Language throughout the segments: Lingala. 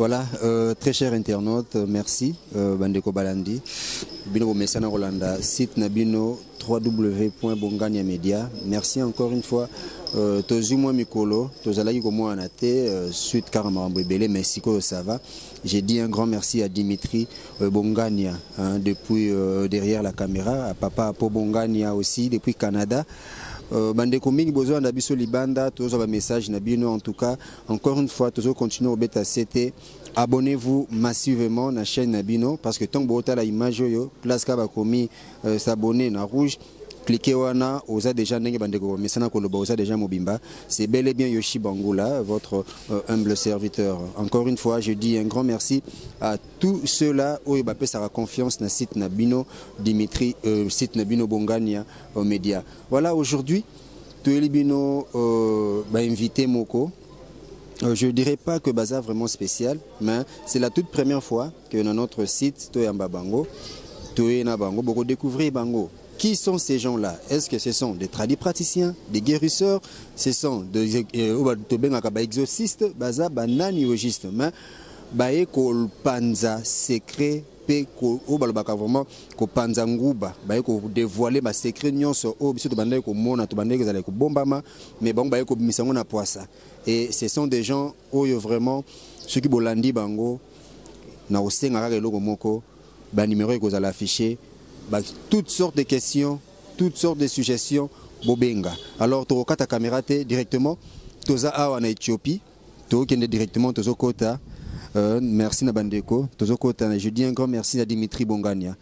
Voilà, très chers internautes, merci. Bandeko Balandi, Bino Messana Rolanda, site Nabino, www.bongania-media. Merci encore une fois. Tozumwa Mikolo, Tozalaki Komo Anate, suite Karamambwe Bele, Mexico, ça va. J'ai dit un grand merci à Dimitri Bongania, hein, depuis derrière la caméra, à Papa Apo Bongania aussi, depuis Canada. Bandeko mingi besoin d'abiso libanda, tous un message nabino en tout cas. Encore une fois, toujours continuer au bêta CT. Abonnez-vous massivement à la chaîne Nabino parce que tant que vous avez l'image, place Kabakomi s'abonner na rouge. Cliquez wana, osa déjà nenge bandeko mesana koloba osa déjà mobimba. C'est bel et bien Yoshi Bangoula, votre humble serviteur. Encore une fois, je dis un grand merci à tous ceux-là où il sera confiance dans site Nabino Dimitri, site Nabino Bongania aux médias. Voilà, aujourd'hui, Tuelibino invité Moko. Je ne dirais pas que Baza vraiment spécial, mais c'est la toute première fois que dans notre site Toyamba Bango, Toyena Bango, beaucoup découvrir Bango. Qui sont ces gens-là? Est-ce que ce sont des praticiens, des guérisseurs? Ce sont des exorcistes, baza banani justement, bae ko panza secret pe ko obalbaka vraiment ko panza nguba, bae ko dévoiler ba secret nyonso o biso to bandai ko mona to bandai ko ko bombama, mais bon bae ko misango na poisa. Et ce sont des gens oyo vraiment ceux qui bolandi bango na osenga ka eloko moko, ba numéro ko za l'afficher. Toutes sortes de questions, toutes sortes de suggestions, Bobenga. Alors, tu as ta caméra directement, tu as en Éthiopie, tu as directement Tozo Kota. Merci Nabandeko, Tozo Kota. Je dis un grand merci à Dimitri Bongania.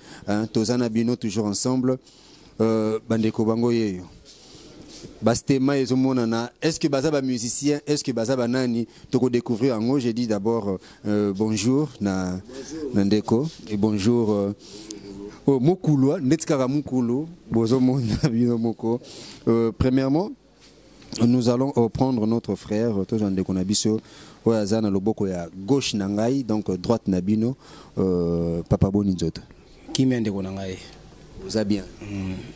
Toza Nabino toujours ensemble. Bandeko Bangoye. Bastema et Zomonana. Est-ce que Baza ba musicien, est-ce que Baza Banani, tu as découvrir en haut. J'ai dit d'abord bonjour Nandeko et bonjour. Mokulu, Netskara Mokulu, premièrement, nous allons prendre notre frère, Tojan de Konabiso, Oazana Loboko ya gauche Nangai, donc droite Nabino, Papa Boninzoto. Qui mène de Konangai? Vous avez bien.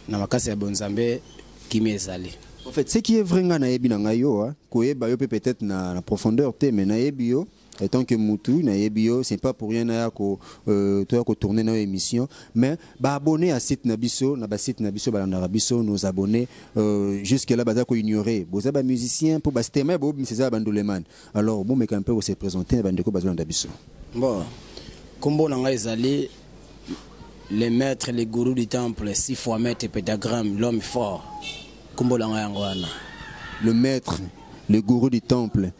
Namakasi ya Bonzambe, qui m'est allé. En fait, ce qui est vrai, Naebi Nangayo, peut-être na profondeur, mais Naebio. Et tant que Moutou, Naebio, c'est pas pour rien que tourner dans l'émission, mais abonner à site Nabiso, site Nabiso, Narabiso, nos abonnés, jusque là, ko ignorer. Vous avez musicien pour Bastema, vous c'est Bandoleman. Alors, bon, mais quand même, vous se présenter, Bandeko Bazon Nabiso. Bon, comme on a allé, les maîtres, les gourous du temple, 6 fois maître et pétagramme, l'homme fort. Comme on a le maître, le gourou du temple.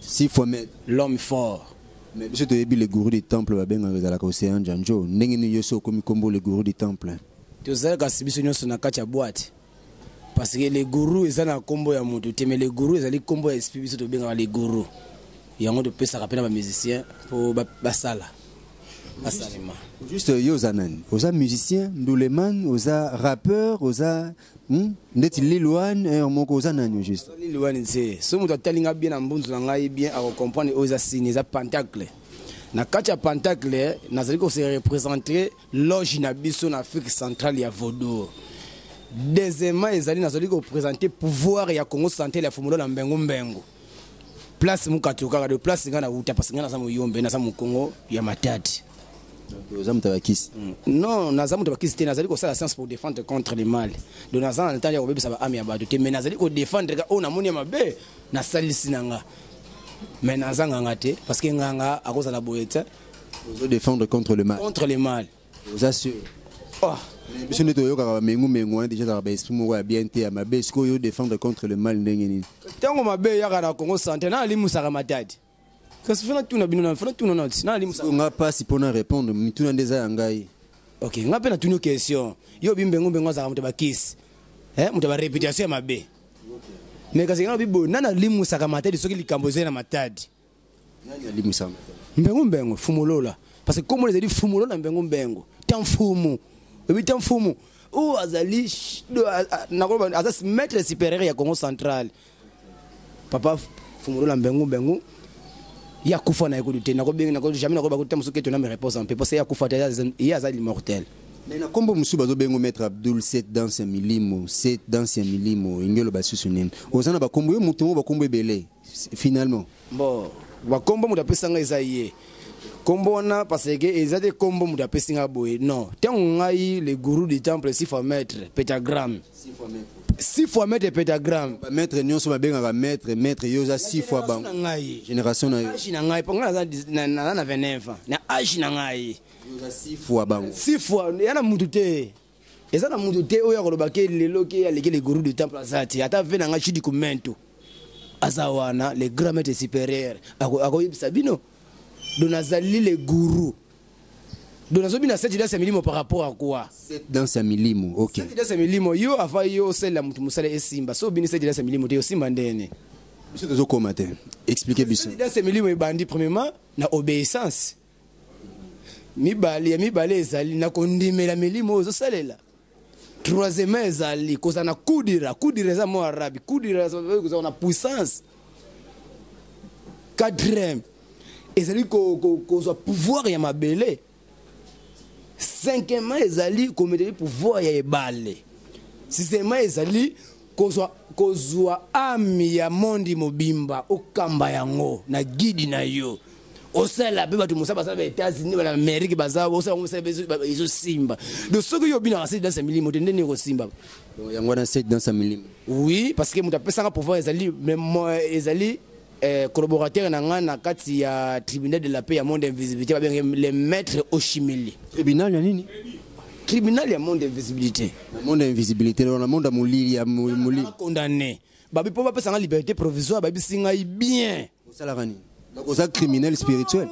6 fois maître. L'homme fort. Mais je te dis le gourou du temple va bien dans l'océan Janjo. N'engeni yoso comme combo le gourou du temple. Tu sais que si bisous na kacha boîte. Parce que les gourous ils ont un combo ya mutu. Mais les gourous ils ont les combo esprit bisous to bien les gourous. Yango de pesa rapena ba musicien pour basala. Basalima. Juste yozanan. Oza musicien, nduleman, oza rappeur, oza ndeti Lilouane moko oza nani juste. Lilouane c'est so mutu talinga bien na mbunzu na ngai bien à comprendre oza signe za pentacle. Na kacha pentacle nazali ko se représenter loge na biso na Afrique centrale ya Vodou. Deuxièmement ezali nazali ko présenter pouvoir ya Congo central ya Fumulo na Mbengo Mbengo. Place mukatoka de place ngana uta parce ngana za muyombe na za mukongo ya matati. Non, Nazam Tabakis, Nazali ko sala science pour défendre contre le mal. De Nazan, le temps ya obebi sa ba ami abadu te, mais Nazali ko défendre ka on amoni mabe na salisi nanga. Mais Nazan ngate parce que nganga a cause la boyeta. Vous défendre contre le mal. Contre le mal. Vous assure. Oh. Monsieur Netoyo ka mengu mengu déjà dans ba esprit mo bien te à mabe, est-ce que vous défendre contre le mal ndengeni? Tango mabe ya kana Congo santé na limu sa matadi. Qu'est-ce que tu fais tout na bino na fona tout na not na limu sa. On pas si pour répondre, mais tout na déjà ngai. OK, ngapena tout une question. Yo bimbengu bengo za mutu bakisi. Mutu ba réputation mabe. Mais kasi ngana bibo nana limu sa matadi soki likamboze na matadi. Nani limu sa? Mbengu mbengu fumulola. Parce que comme les dit fumulola mbengu mbengu. Tant fumu. Et tant fumu. Ou azali na ko azas maître supérieur ya Congo central. Papa fumulola mbengu mbengu. Il y a Koufa na écouté, na ko bien na ko jamais na ko ba ko tamo soki to na me réponse en peu parce qu'il y a Koufa il y a za immortel. Mais na kombo musu bazo bengo maître Abdul 7 dans 5 milimo, 7 dans 5 milimo, ingelo ba susunene. Ozana ba kombo yo mutu ba kombo belé finalement. Bon, Ba kombo muda pesanga ezaye. Kombo na parce que ezade kombo muda pesinga boye. Non. Tant ngai le gourou du temple 6 fois maître pentagramme. 6 fois maître pentagramme. Maître nyonso babengaka maître yoza 6 fois bang. Génération na yo. Âge na ngai ponga na 29 ans. Na âge na ngai. Yoza 6 fois bang. 6 fois yana mutu te. Ezana mutu te oya kolobake lelo ke aleke le gourou du temple azati. Ata vena nga chidi kumento. Azawana le grand maître supérieur. Ako Sabino. Donazali le gourou. Donazobina 7 dans 5 millimos par rapport à quoi? 7 dans 5 millimos, ok. 7 dans 5 millimos, yo ava yo c'est la mutu musala esimba. So bini 7 dans 5 millimos, yo simba ndene. Monsieur Tozo Komate, expliquez bien. 7 dans 5 millimos bandi premièrement na obéissance. Mibali ezali na kondimela millimos zo salela. Troisièmement ezali koza na kudira za mo arabe, kudira za na puissance. Quatrième ezali ko pouvoir ya mabele. Cinquièmement ezali ko mettre pouvoir ya ebale. Sixièmement ezali kozwa ami ya mondi mobimba okamba yango na guide na yo. Osala be batu musaba sa États-Unis bala Amérique baza osala musaba izo simba. Donc ce que yo bina 7 dans 5 millimos ndeni ko simba. Donc yango na 7 dans 5 millimos. Oui, parce que muta pesanga pouvoir ezali même ezali collaborateur na kati ya tribunal de la paix ya monde invisibilité ba les maîtres Oshimili. Tribunal ya nini? Tribunal ya monde invisibilité. Monde invisibilité na monde mulili ya mulili. Condamné. Babi po ba pesanga liberté provisoire babi singa bien. Osala rani. Donc osa criminel spirituel.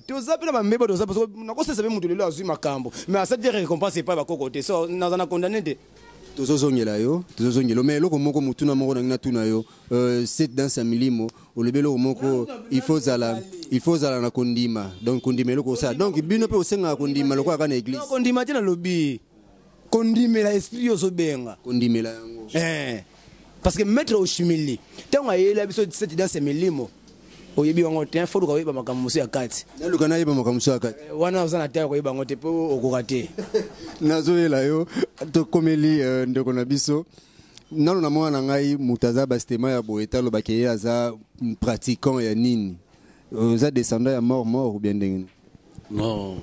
Tu osa pena ba mebo osa parce que na ko sesa be mutu lelo azui makambo. Mais à cette récompense pas ba kokote. So na za na condamné de. Tozozongela yo, mais loko moko mutuna moko na tuna yo 7 dans 5 millimos o lebelo moko il faut zala na kondima. Donc kondima loko ça. Donc bino pe osenga kondima loko aka na église. Kondima tena lobi. Kondimela esprit yo so benga. Kondimela yango. Parce que maître Oshimili, tant ayela biso 7 dans 5 millimos. Oyebi wango te fo luka yeba makamuso ya kati. Na luka na yeba makamuso ya kati. Wana uzana ta ko yeba ngote po okokate. Nazoyela yo to komeli ndeko na biso. Nalo na mwana ngai mutaza bastema ya boeta lo bakeye aza pratiquant ya nini. Oza descendant ya mort ou bien ndenge. Non.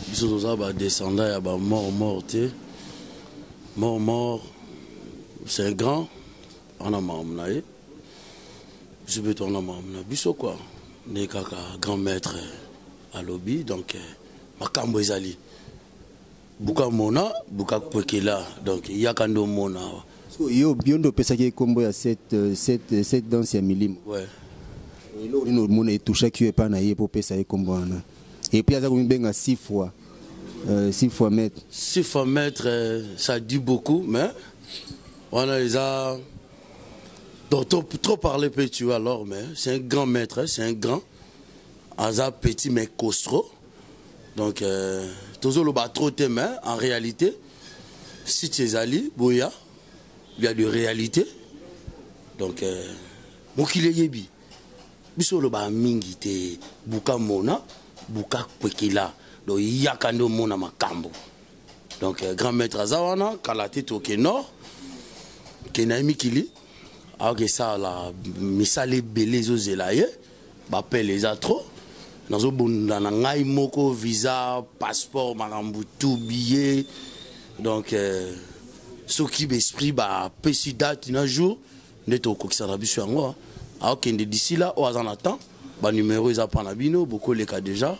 Biso toza ba descendant ya ba mort te. Mort c'est un grand on a mamnaye. Je vais tourner mon biso quoi. Né kaka grand maître à lobby donc makambo ezali. Buka mona, buka kwekela donc yakando mona. So yo biondo pesaki kombo ya 7 dans 5 millimos. Ouais. Et là on mona etoucha qui est pas na yepo pesa kombo ana. Et puis aza komibenga 6 fois 6 fois maître. 6 fois maître ça dit beaucoup mais on a les a donc trop parler tu vois alors mais c'est un grand maître c'est un grand Aza petit mais costaud donc toujours le bas trop tes mains en réalité si tu es allé boya il y a de réalité donc mokile yebi biso le bas mingi te buka mona buka kwekila donc yakando mona makambo donc grand maître azawana kalate toke nord kenaimi kili alors ça la misale belé zozelaye bapel les atro nazo bunda na ngai moko visa passeport makambu tout billet donc ce qui m'esprit ba pesi date un jour neto kokisa na biso yango alors que d'ici là au attend ba numéro ils apprend na bino beaucoup les cas déjà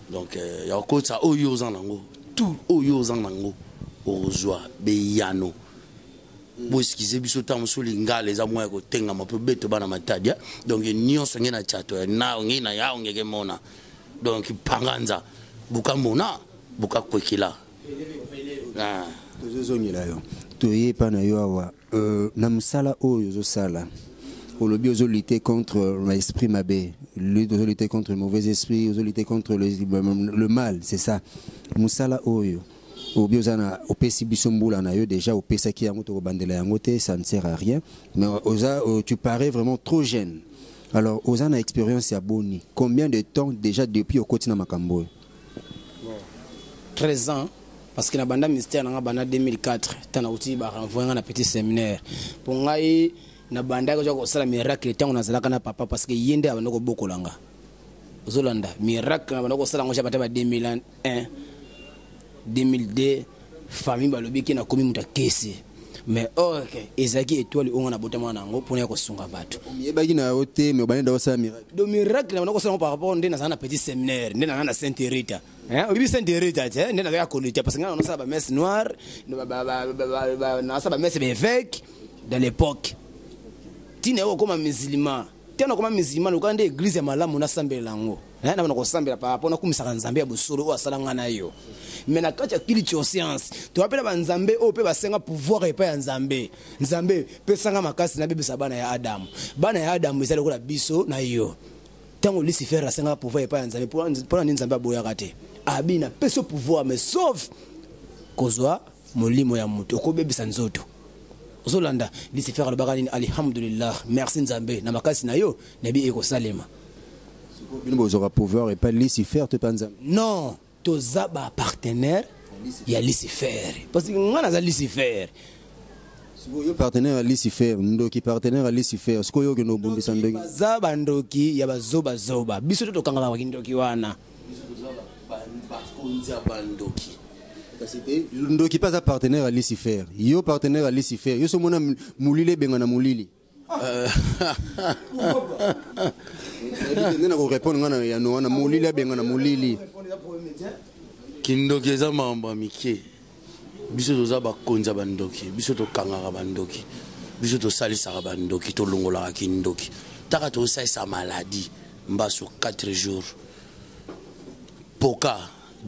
donc ya ko ça oyo zanango tout oyo zanango ozwa beyano bo skize biso ta musuli ngale za moya ko tenga mape beto bana matadia donc nyonso ngena chato na ngina ya ngeke mona donc panganza buka mona buka kwekila tozozongela yo toye pa na yo awa na msala oyo zo sala olobi ozo lutter contre l'esprit mabe ozo lutter contre le mauvais esprit ozo lutter contre le mal c'est ça musala oyo obiozana opesi biso mbula na yo déjà opesa ki yango to bandela yango te ça ne sert à rien mais oza tu parais vraiment trop jeune alors oza na expérience ya boni combien de temps déjà depuis okoti na makambo 13 ans parce que na banda ministère na banda 2004 tana uti ba renvoyer na petit séminaire pour ngai na banda ko ko sala miracle tango na zalaka na papa parce que yende abanoko bokolanga ozolanda miracle na banoko sala ngo chabata ba 2001 2002 famille balobi ki na komi muta kesi mais ok ezaki étoile on a botama nango pour ko sunga bato yebaki na ote mais bana dawa sa miracle do miracle na banoko sala par rapport ndena sana petit séminaire ndena na Sainte Rita obi Sainte Rita ndena ya kolita parce que ngana sala ba messe noire na sala ba messe évêque dans l'époque tine ko comme musulman tena comme musulman ko ande église ya malamu na sambela ngo na bana ko sambela pa pona kumisaka nzambe ya busolo o asalanga na yo mais na kati ya culture science to apela ba nzambe o pe basenga pouvoir epa ya nzambe nzambe pesanga makasi na bebisa bana ya Adam ezali ko la biso na yo tango Lucifer asenga pouvoir epa ya nzambe pona ni nzambe aboya kate abina peso pouvoir mais sauf kozwa molimo ya mutu ko bebisa nzoto Zolanda Lucifer alobaka alhamdulillah merci nzambe na makasi na yo nabi eko salema bino aura pouvoir et pas Lucifer te panza non toza ba partenaire ya Lucifer parce que ngana za Lucifer yo partenaire à Lucifer ndoki partenaire à Lucifer siko yo no bombisa ndenge za bandoki ya bazoba zoba biso to kanga ba kindoki wana bakonza bandoki ndoki pas à partenaire à Lucifer yo partenaire à Lucifer yo so mona mulile benga na mulili nena ko répondre ngana ya no na mulili benga na mulili kindoki eza mamba mike biso toza bakonza bandoki biso to kangaka bandoki biso to salisaka bandoki to longola kindoki taka to sa maladie mbaso 4 jours poka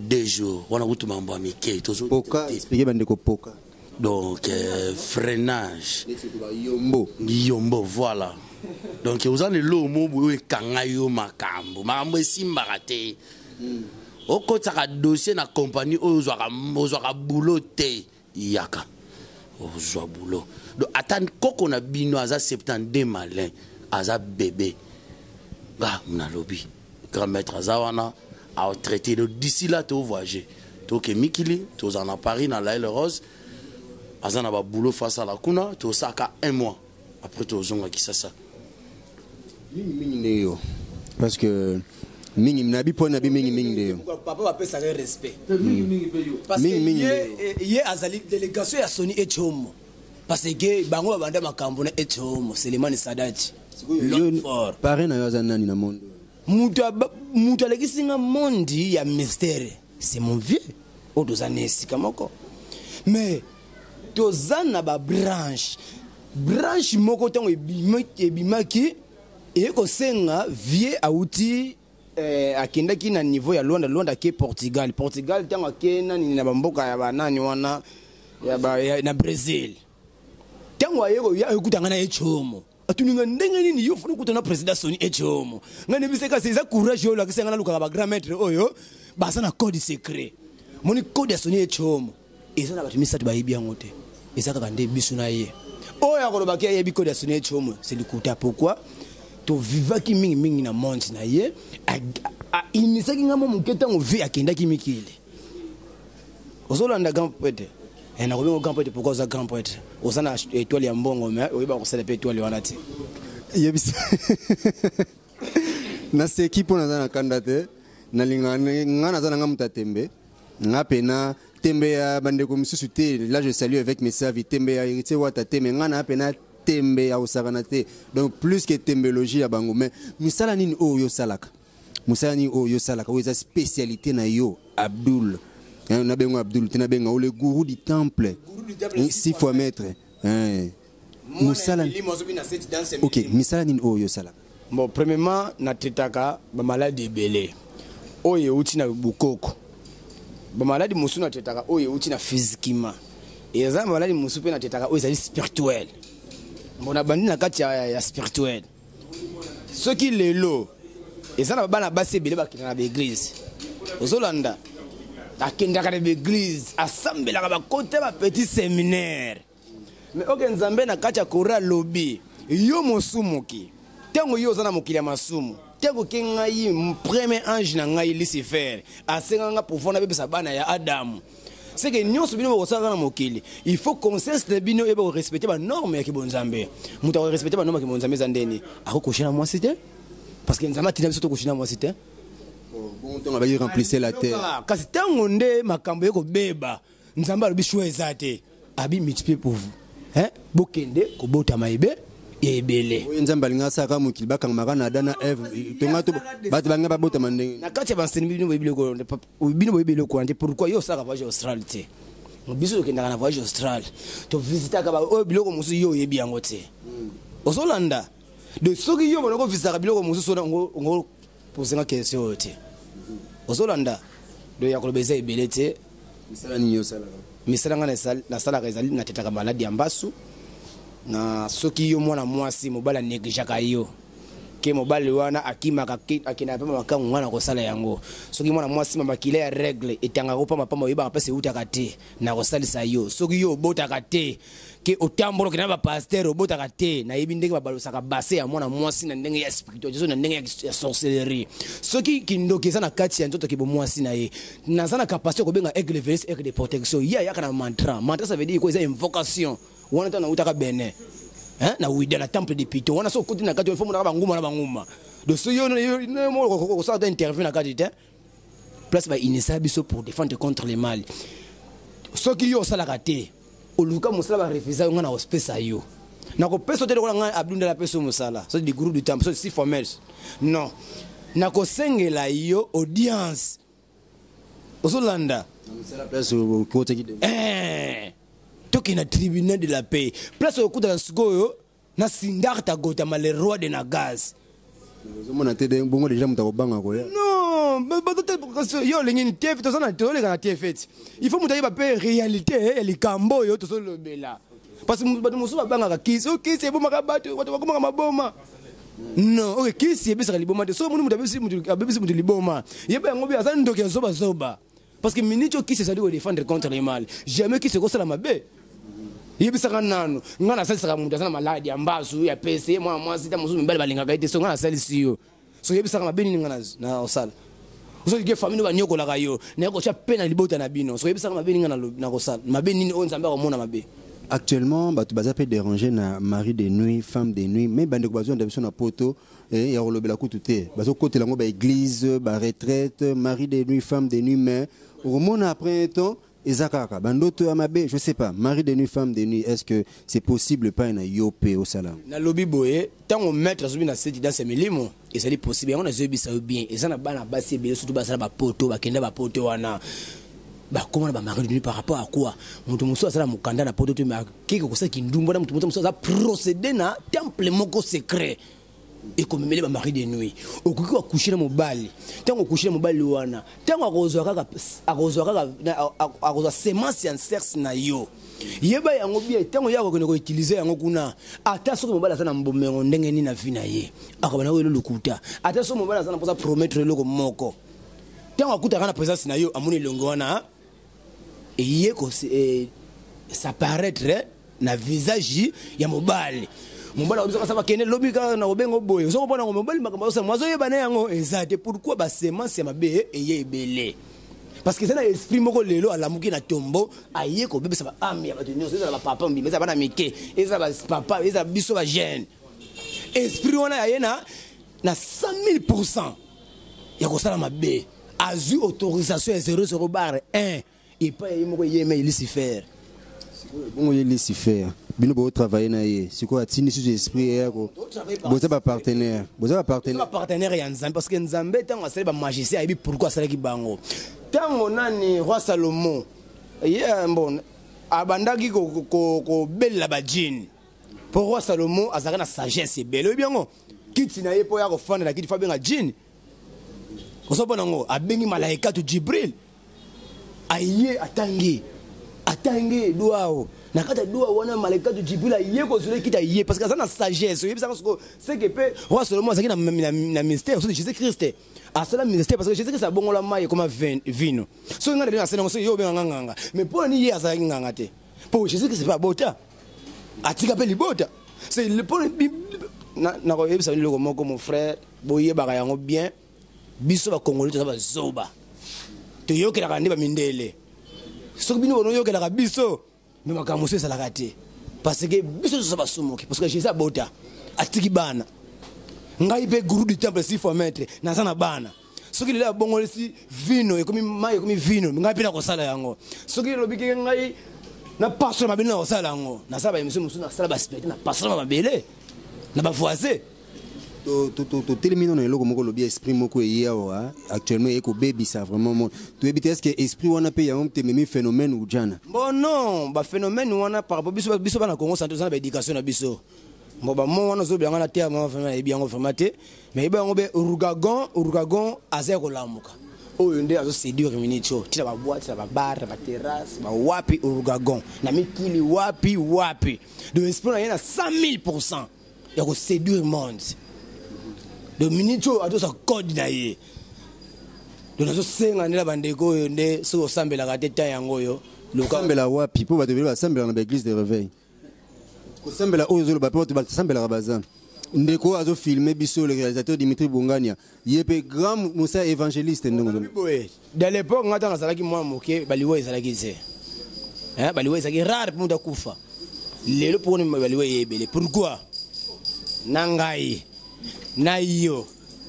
2 jours wana kutu mambo mike to poka expliquer bande ko poka donc freinage yombo voilà donc vous avez le mot boye kangayo makambo esimba te okotaka dossier na compagnie ozwaka boulot te yaka ozwa boulot donc attend koko na bino aza 72 malin aza bébé ga mnalobi grand maître azawana a traité d'ici là to voyager to ke mikili to zana Paris na la Rose azana ba boulot face à la kuna to saka 1 mois après to zonga kisasa mingi parce que mingi nabi po nabi mingi papa va pesa respect parce que ye azali délégation ya Sony Echomo parce que bango banda makambo na Echomo Selemani Sadati pare na yo azana na monde mutu alekisinga mondi ya mystère c'est mon vieux o dozane sikamoko mais dozana ba branche moko tango ebimaki eko senga vie auti akendaki na niveau ya Londres ke Portugal tango akena ni na bamboka ya banani wana ya na Brazil tango ayeko ya ekutanga na Echomo atuninga ndenge nini yo funa kutana president Sony Echomo ngane biseka seza courage yo la kisenga na luka ba grand maître oyo basa na code secret moni code ya Sony Echomo eza na batumisa to bayibi yango te eza kaka nde biso na ye oyo akoloba ki yebi code ya Sony Echomo c'est le coup pourquoi to vivaki mingi na monde na ye a inisaki ngamo muketa ngo vi akendaki mikili ozolanda grand poète na ko grand poète pourquoi za grand poète osana étoile ya mbongo mais oyeba ko sala pe étoile wana ti yebisa na seki pona za na kandate na lingana ngana za na ngamuta tembe ngapena tembe ya bandeko misusu te là je salue avec mes services tembe ya héritier wata tembe ngana apena tembe ya osaranate donc plus que tembologie ya bango mais misala nini oyo salaka musala nini oyo salaka oyo za spécialité na yo Abdul na bengo Abdul tena benga o le gourou du temple 6 fois maître musala OK misala nini oyo salaka bon premièrement na tretaka ba maladie belé oyo uti na bukoko ba maladie musu na tretaka oyo uti na physiquement et za maladie musu pe na tretaka oyo za spirituel mbona bandi na kati ya spirituel ceux qui lelo et ça na bana basi belé bakina na église ozolanda akendaka na église asambelaka ba côté ba petit séminaire mais ok nzambe na kati ya kora lobby yo mosumuki tango yo zana mokili ya masumu tango ke ngai premier ange na ngai Lucifer asenga nga pouvoir na bebisa bana ya Adam c'est que nous sommes au sein de mokili il faut conscience de bino et respecter les normes qui bonzambe muta respecter les normes qui bonzambe zandeni ako koshina moi c'était parce que nzama tina biso to koshina moi c'était bon temps va y remplir la terre kasi tango nde makambo yeko beba nzamba lobi choix ezate abi multiplier pour vous hein bokende ko bota maïbe ebele nzamba linga saka mokili bakanga na dana eve tonga to bat banga ba bota mande na kati ba nseni bino boyebile ko nde pourquoi yo saka voyage austral te biso ke ndaka na voyage austral to visiter ka ba o biloko musu yo yebi yango te ozolanda de soki yo bonako visiter ka biloko musu so ngo poser question te ozolanda do ya kolobeza ebele te misala ni yo sala misala ngana na sala ka ezali na tetaka maladi ya mbasu na soki yo mwana mwasi mobala neglijaka yo ke mobali wana akimaka akina pema makangu ngana kosala yango soki mwana mwasi mamakile ya règle etanga ko pama pama yeba pese utaka te na kosalisa yo soki yo botaka te ke otambolo kina ba pasteur obotaka te na yebi ndenge babalosaka base ya mwana mwasi na ndenge ya spiritualité na ndenge ya sorcellerie soki kindokeza na kati ya nzoto ke bo mwasi na ye nazana capacité ko benga aigle veillance aigle de protection ya yaka na mantra ça veut dire ko eza invocation wana tana utaka bene hein na wida na temple de Pito wana so kuti na kati fomu na banguma na banguma de so yo mo ko ça d'interview na kati te place ba inisa biso pour défendre contre les mal soki yo sala kate oluka musala ba refuser ngana hospice yo na ko peso te ko nga abdunda la peso musala so di groupe du temple so si formel non na ko sengela yo audience ozolanda musala place ko te ki toki na tribunal de la paix place au coup de sikoyo na sindarta gota le roi de na gaz zomona te de bongo déjà mutako banga ko ya non ba yo lengini tef to sana to le kana tefet il faut mutaye ba paix réalité et les cambo yo to so lobela parce que ba musu ba banga ka kisi o kisi ebo makabato bato bakoma maboma non ok kisi ebisa liboma te so munu mutabisi mutu liboma yeba ngobi azana ndoki zoba zoba parce que minito kisi ça doit défendre contre les mal jamais kisi ko sala mabe yebisaka nano ngana salisaka muntu asana maladi ya mbazu ya pese mwa sita musumu mbele balingaka ite so ngana salisi yo so yebisaka mabeni ngana na osala so ke famille ba nyoko la kayo na ko cha pena libota na bino so yebisaka mabeni ngana na ko sala mabeni ni onzamba ko mona mabe actuellement batu baza pe déranger na mari de nuit femme de nuit mais bande ko bazo ndabiso na poto et ya rolobela kutu te bazo kotela ngo ba église ba retraite mari de nuit femme de nuit mais au moment après un temps Ezakaka, bandoto amabe, je sais pas, mari de nuit, femme de nuit, est-ce que c'est possible pas na yopé au salam? Na lobby boye, tant on met sur na cette dans ces milimo, et c'est possible, on a zebi ça bien, et ça na bana basi bien surtout ba ça ba poto, ba kenda ba poto wana. Ba comment ba mari de nuit par rapport à quoi? Mutu muso ça na mukanda na poto tu mais kiko ko ça ki ndumbo na mutu muso ça procéder na temple moko secret. Et comme mêler ba mari de nuit okuki wa coucher na mobali tango coucher na mobali wana tango akozwa semence en sexe na yo yeba yango bien tango yako ko utiliser yango kuna ata soki mobali sana mbomengo ndenge ni na vie na ye akabana ko lokuta ata soki mobali sana posa promettre loko moko tango akuta kana présence na yo amoni longo wana et yeko ça paraître na visage ya mobali mobala obisa ça va kene lobika na obengo boye so bona ngo mobali makambo so mwazo yeba na yango ezate pourquoi ba semence ya mabe eye ebele parce que ça na esprit moko lelo alamuki na tombo aye ko bebisa ba ami ya bato nyonso za ba papa mbi meza bana mike eza ba papa eza biso ba jeune esprit wana ya yena na 100 000% ya ko sala mabe azu autorisation 0,1 et pas yemo yeme Lucifer bon il Lucifer bino bo travailler na ye siko atini sur esprit yako boza ba partenaire ya Nzambe parce que Nzambe tango asali ba magicien ayebi pourquoi asali ki bango tango nani roi Salomon bon abandaki ko bella ba djinn pour roi Salomon azaka na sagesse belo biango kiti na ye po ya ko fanda na kiti fa benga djinn osopona ngo abengi malaika to Jibril aye atangi douao na kata doua wana malaika de Jibril aye ko zule kita aye parce que ça na sagesse yebisa ko c'est que pe roi Salomon ça na mystère sur Jésus Christ a cela mystère parce que Jésus Christ a bongo la maille comme vino so ngana na sena so yo benga nganga mais pour ni ye asa nganga te pour Jésus Christ pas bota atika pe libota c'est le pour na ko yebisa ni loko moko mon frère boye baka yango bien biso ba congolais to ba zoba to yo kila kandi ba mindele soki bino bonoyokelaka biso me makambo mosusu ezalaka te parce que biso toza basomoki parce que jésus abota atiki bana ngai mpe guru du temple 6 fois maître naza na bana soki lelo abongolisi vino ekomi mai ekomi vino ngai mpe nakosala yango soki elobiki ngai na pasteur mabele nakosala yango nasala baémission mosusu nasala baspecte na pasteur mabele na bavoisin totelemi na eloko moko lobi esprit moko eye awa actuellement ekobebisa vraiment toyebi te est ce que esprit wana mpe yango te memi phénomène ou jana bon non baphénomène wana par rapport biso bana Congo centre toza na baéducation na biso bon bamo wana ozobi yango na te vraiment nayebi yango vraiment te mais yebi yango be Urugagon aza kolamuka oyo nde azoséduire minitio tina baboite tina babar baterrasse bawapi Urugagon na mikili wapi de esprit na ye na 100 000% ya koséduire monde de minitio azosa code na ye de nazosenga ndela bandeko oyo nde soki osambelaka te ta yango oyo lokambela wapi mpo bato ebele basambelaka na baéglise de réveil kosambela oyo ozoloba mpe bato basambelaka baza ndeko azofilme biso le réalisateur Dimitri Bongania ye mpe grand mosa évangéliste ndongo dans l'époque ngata nazalaki mwa moke baliwa ezalaki te baliwa ezalaki rare mpo kufa lelo mponi baliwa eyebele pourquoi na ngai na yo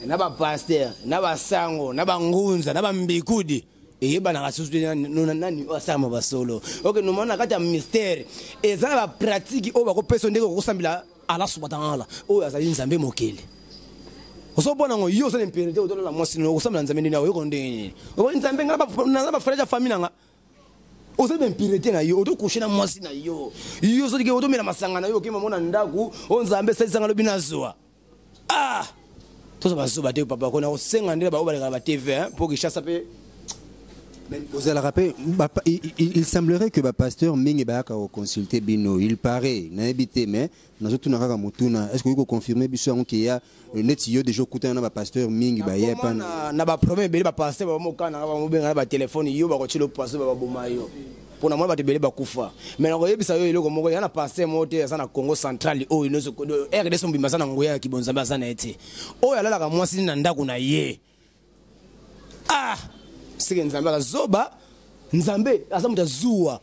na bapaster na basango na bangunza na bambikudi eyebanaka susu nani asama basolo ok nomona kati ya mystère eza na bapratike oyo bakopesa ndenge okosambela alasubataala oyo azali nzambe mokele osobona ngo yo osala impérité otolala mwasi nini okosambela nzambe nini aoyeko ndenge nini nzambe naza bafrage ya famille nanga osala impérité na yo otokouche na mwasi na yo yo sodike otomela masanga na yo okema mona ndaku o nzambe esalisanga lobi na zwa toza bazoba te papa kona kosenga ndela baobaleka ba TV pour que chasse pe il semblerait que le pasteur mingi bayaka consulter bino il paraît na ebité mais nazotuna kaka mutuna est-ce que vous confirmer biso ngo qu'il y a net yo déjà kuta na pasteur mingi bayepa na ba premier bele ba pasteur ba mokana ba mobenga ba téléphone yo ba ko chilo pasteur ba boma yo pona mwa bato bele bakufa mais na koyebisa yo eloko moko yana passer mote asa na Congo central oyo inozo RDC mbimba sana ngoya kibonzambe asa na ete oyo alalaka mwasi na ndako na ye sike nzambe akazoba nzambe asa mutazuwa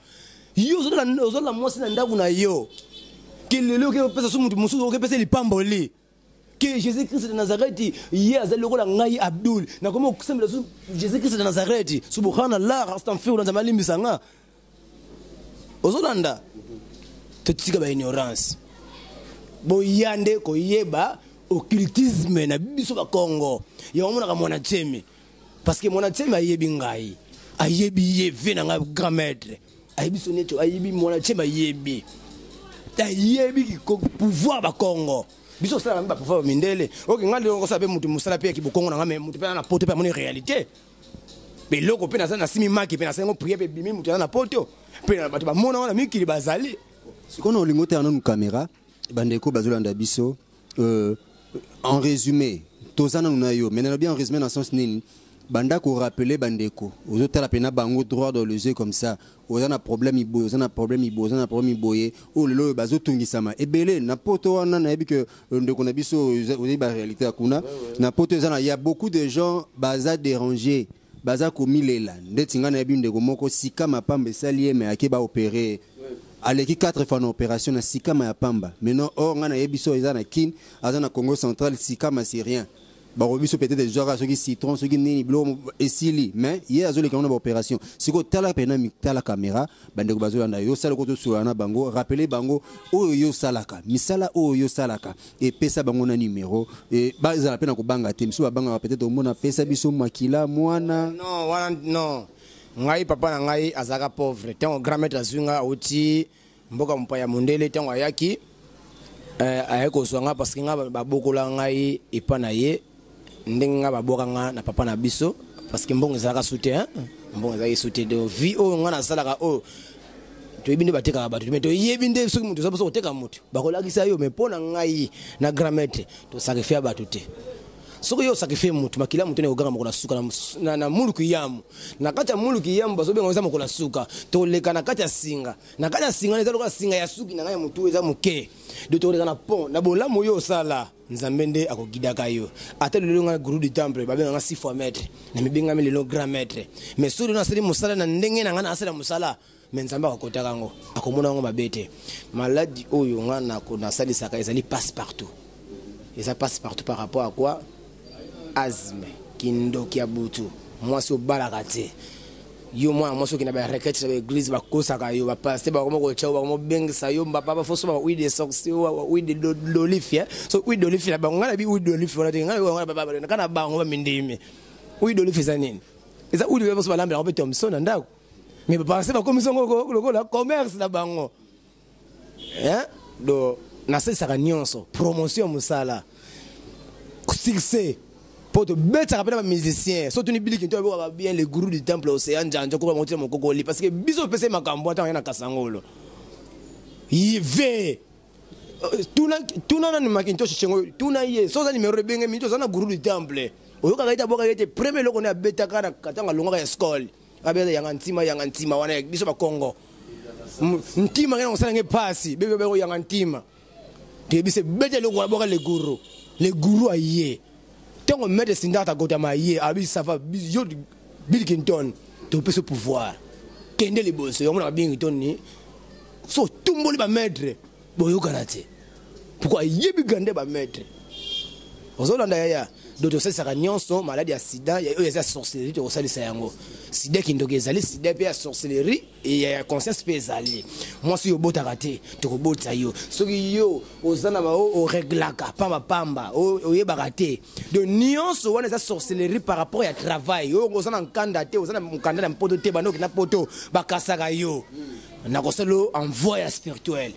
yo ozola mwasi na ndako na yo kelelo ke pesa su mutu mususu ke pesa lipamboli que Jésus Christ de Nazareth ye azali lokola ngai Abdul na komo kusembela su Jésus Christ de Nazareth subhanallah astaghfirullah nzambe limbisanga ozolanda totika ba ignorance boyande koyeba occultisme na biso ba Congo ya omona ka mwana temi parce que mwana temi ayebi ngai ayebi ye vena nga grand maître ayebi soneto ayebi mwana temi ayebi ki pouvoir ba Congo biso sala ba pouvoir mindele ok ngali ngo sabe mutu musala pe ki bokongo na ngame mutu pe na poto pe moni réalité mais loko pe na sana simi maki pe na sengo prier pe bimi mutu na poto pe na bato ba mona wana mikili bazali sikono olingote ana nu caméra bandeko bazolanda biso en résumé tozana na yo mais na bien en résumé dans sens nini banda ko rappeler bandeko ozotala pena bango droit dans les yeux comme ça ozana problème ibo ozana problème iboye o lelo bazotungisama ebele na poto wana na yebi que ndeko na biso ozi ba réalité akuna na poto ozana il y a beaucoup de gens baza dérangés baza komilela ndetinga na yebi ndeko moko sika mapamba salié mais akeba opérer aleki 4 fois na opération na sika ma pamba maintenant or nga na yebi so eza na kin aza na Congo central sika ma c'est rien barobiso peut-être des gens qui citron ceux qui nini blo esili mais hier azole kana ba opération siko tala pena mi tala caméra bandeko bazolanda yo sala ko to na bango rappeler bango oyo yo salaka misala oyo yo salaka et pesa bango na numéro et baza la pena ko banga te miso banga peut-être au mona pesa biso makila mwana non ngai papa na ngai azaka pauvre tango grand maître azunga oti mboka mpaya mondele tango ayaki ayeko swanga parce que nga babokola ngai epana ye ndenga baboka nga na papa na biso parce que mbongo ezalaka soutien mbongo ezalaki soutien de vie o nga na salaka o to ibinde bateka bato mais to yebinde soki mutu sabaso oteka mutu bakolakisa yo mais pona ngai na grand maître to sacrifier bato te soko yo sacrifier mutu makila mutu ne oganga mokola suka na muluku yamu na kati ya muluku yamu bazobenga oza mokola suka to leka na kati ya singa na eza lokola singa ya suki na ngai mutu eza muke de to leka na pont na bolamu yo sala nzambende akogidaka yo ata lelo nga guru du temple babenga nga 6 fois maître na mibenga me lelo grand maître mais solo na sali musala na ndenge na nga na asala musala mais nzambe akotaka ngo akomona ngo mabete maladie oyo nga na ko na sali saka ezali passe partout et ça passe partout par rapport à quoi asthme kindoki abutu moi so balakate yo moi moi so ki na ba requête na église ba kosaka yo ba pasteur ba komo ko tchao ba komo bengisa yo ba papa foso ba oui des sorciers oui de l'olive so oui de l'olive ba ngala bi oui de l'olive na tinga yo ngala ba ba kana ba ngo ba mindimi oui de l'olive zanini eza oui de foso ba lamba ba Thompson ndako mais ba pasteur ba commission ko la commerce na bango do na se saka nyonso promotion musala succès pour te mettre à les musiciens surtout les billes qui ont bien les gourous du temple océan janjo ko monter mon kokoli parce que biso pese makambo ata na kasangolo yive tuna na makintosh chengo tuna ye soza numéro benga minto zana gourou du temple oyo ka ita boka yete premier loko na beta kana katanga longa ya school abeza yanga ntima wana biso ba Congo ntima ngena osala nge pasi bebe beko yanga ntima te bise bete loko boka les gourous aye tant on met des sindata gotama yé abi ça va yo Bill Clinton tu peux ce pouvoir kende les boss on a bien Clinton ni so tumboli ba maître boyo kanate pourquoi yebi gande ba maître ozolanda ya d'autres ça sera nyonso maladie ya sida ya eza sorcellerie to osalisa yango sida kindoki ezali sida pe ya sorcellerie et ya conscience pe ezali moi si yobota raté to kobota yo soki yo ozana ba o reglaka pamba oyeba raté de nyonso wana eza sorcellerie par rapport ya travail yo ozana nkanda te ozana mukanda na poto te banoki na poto bakasaka yo na koselo envoi spirituel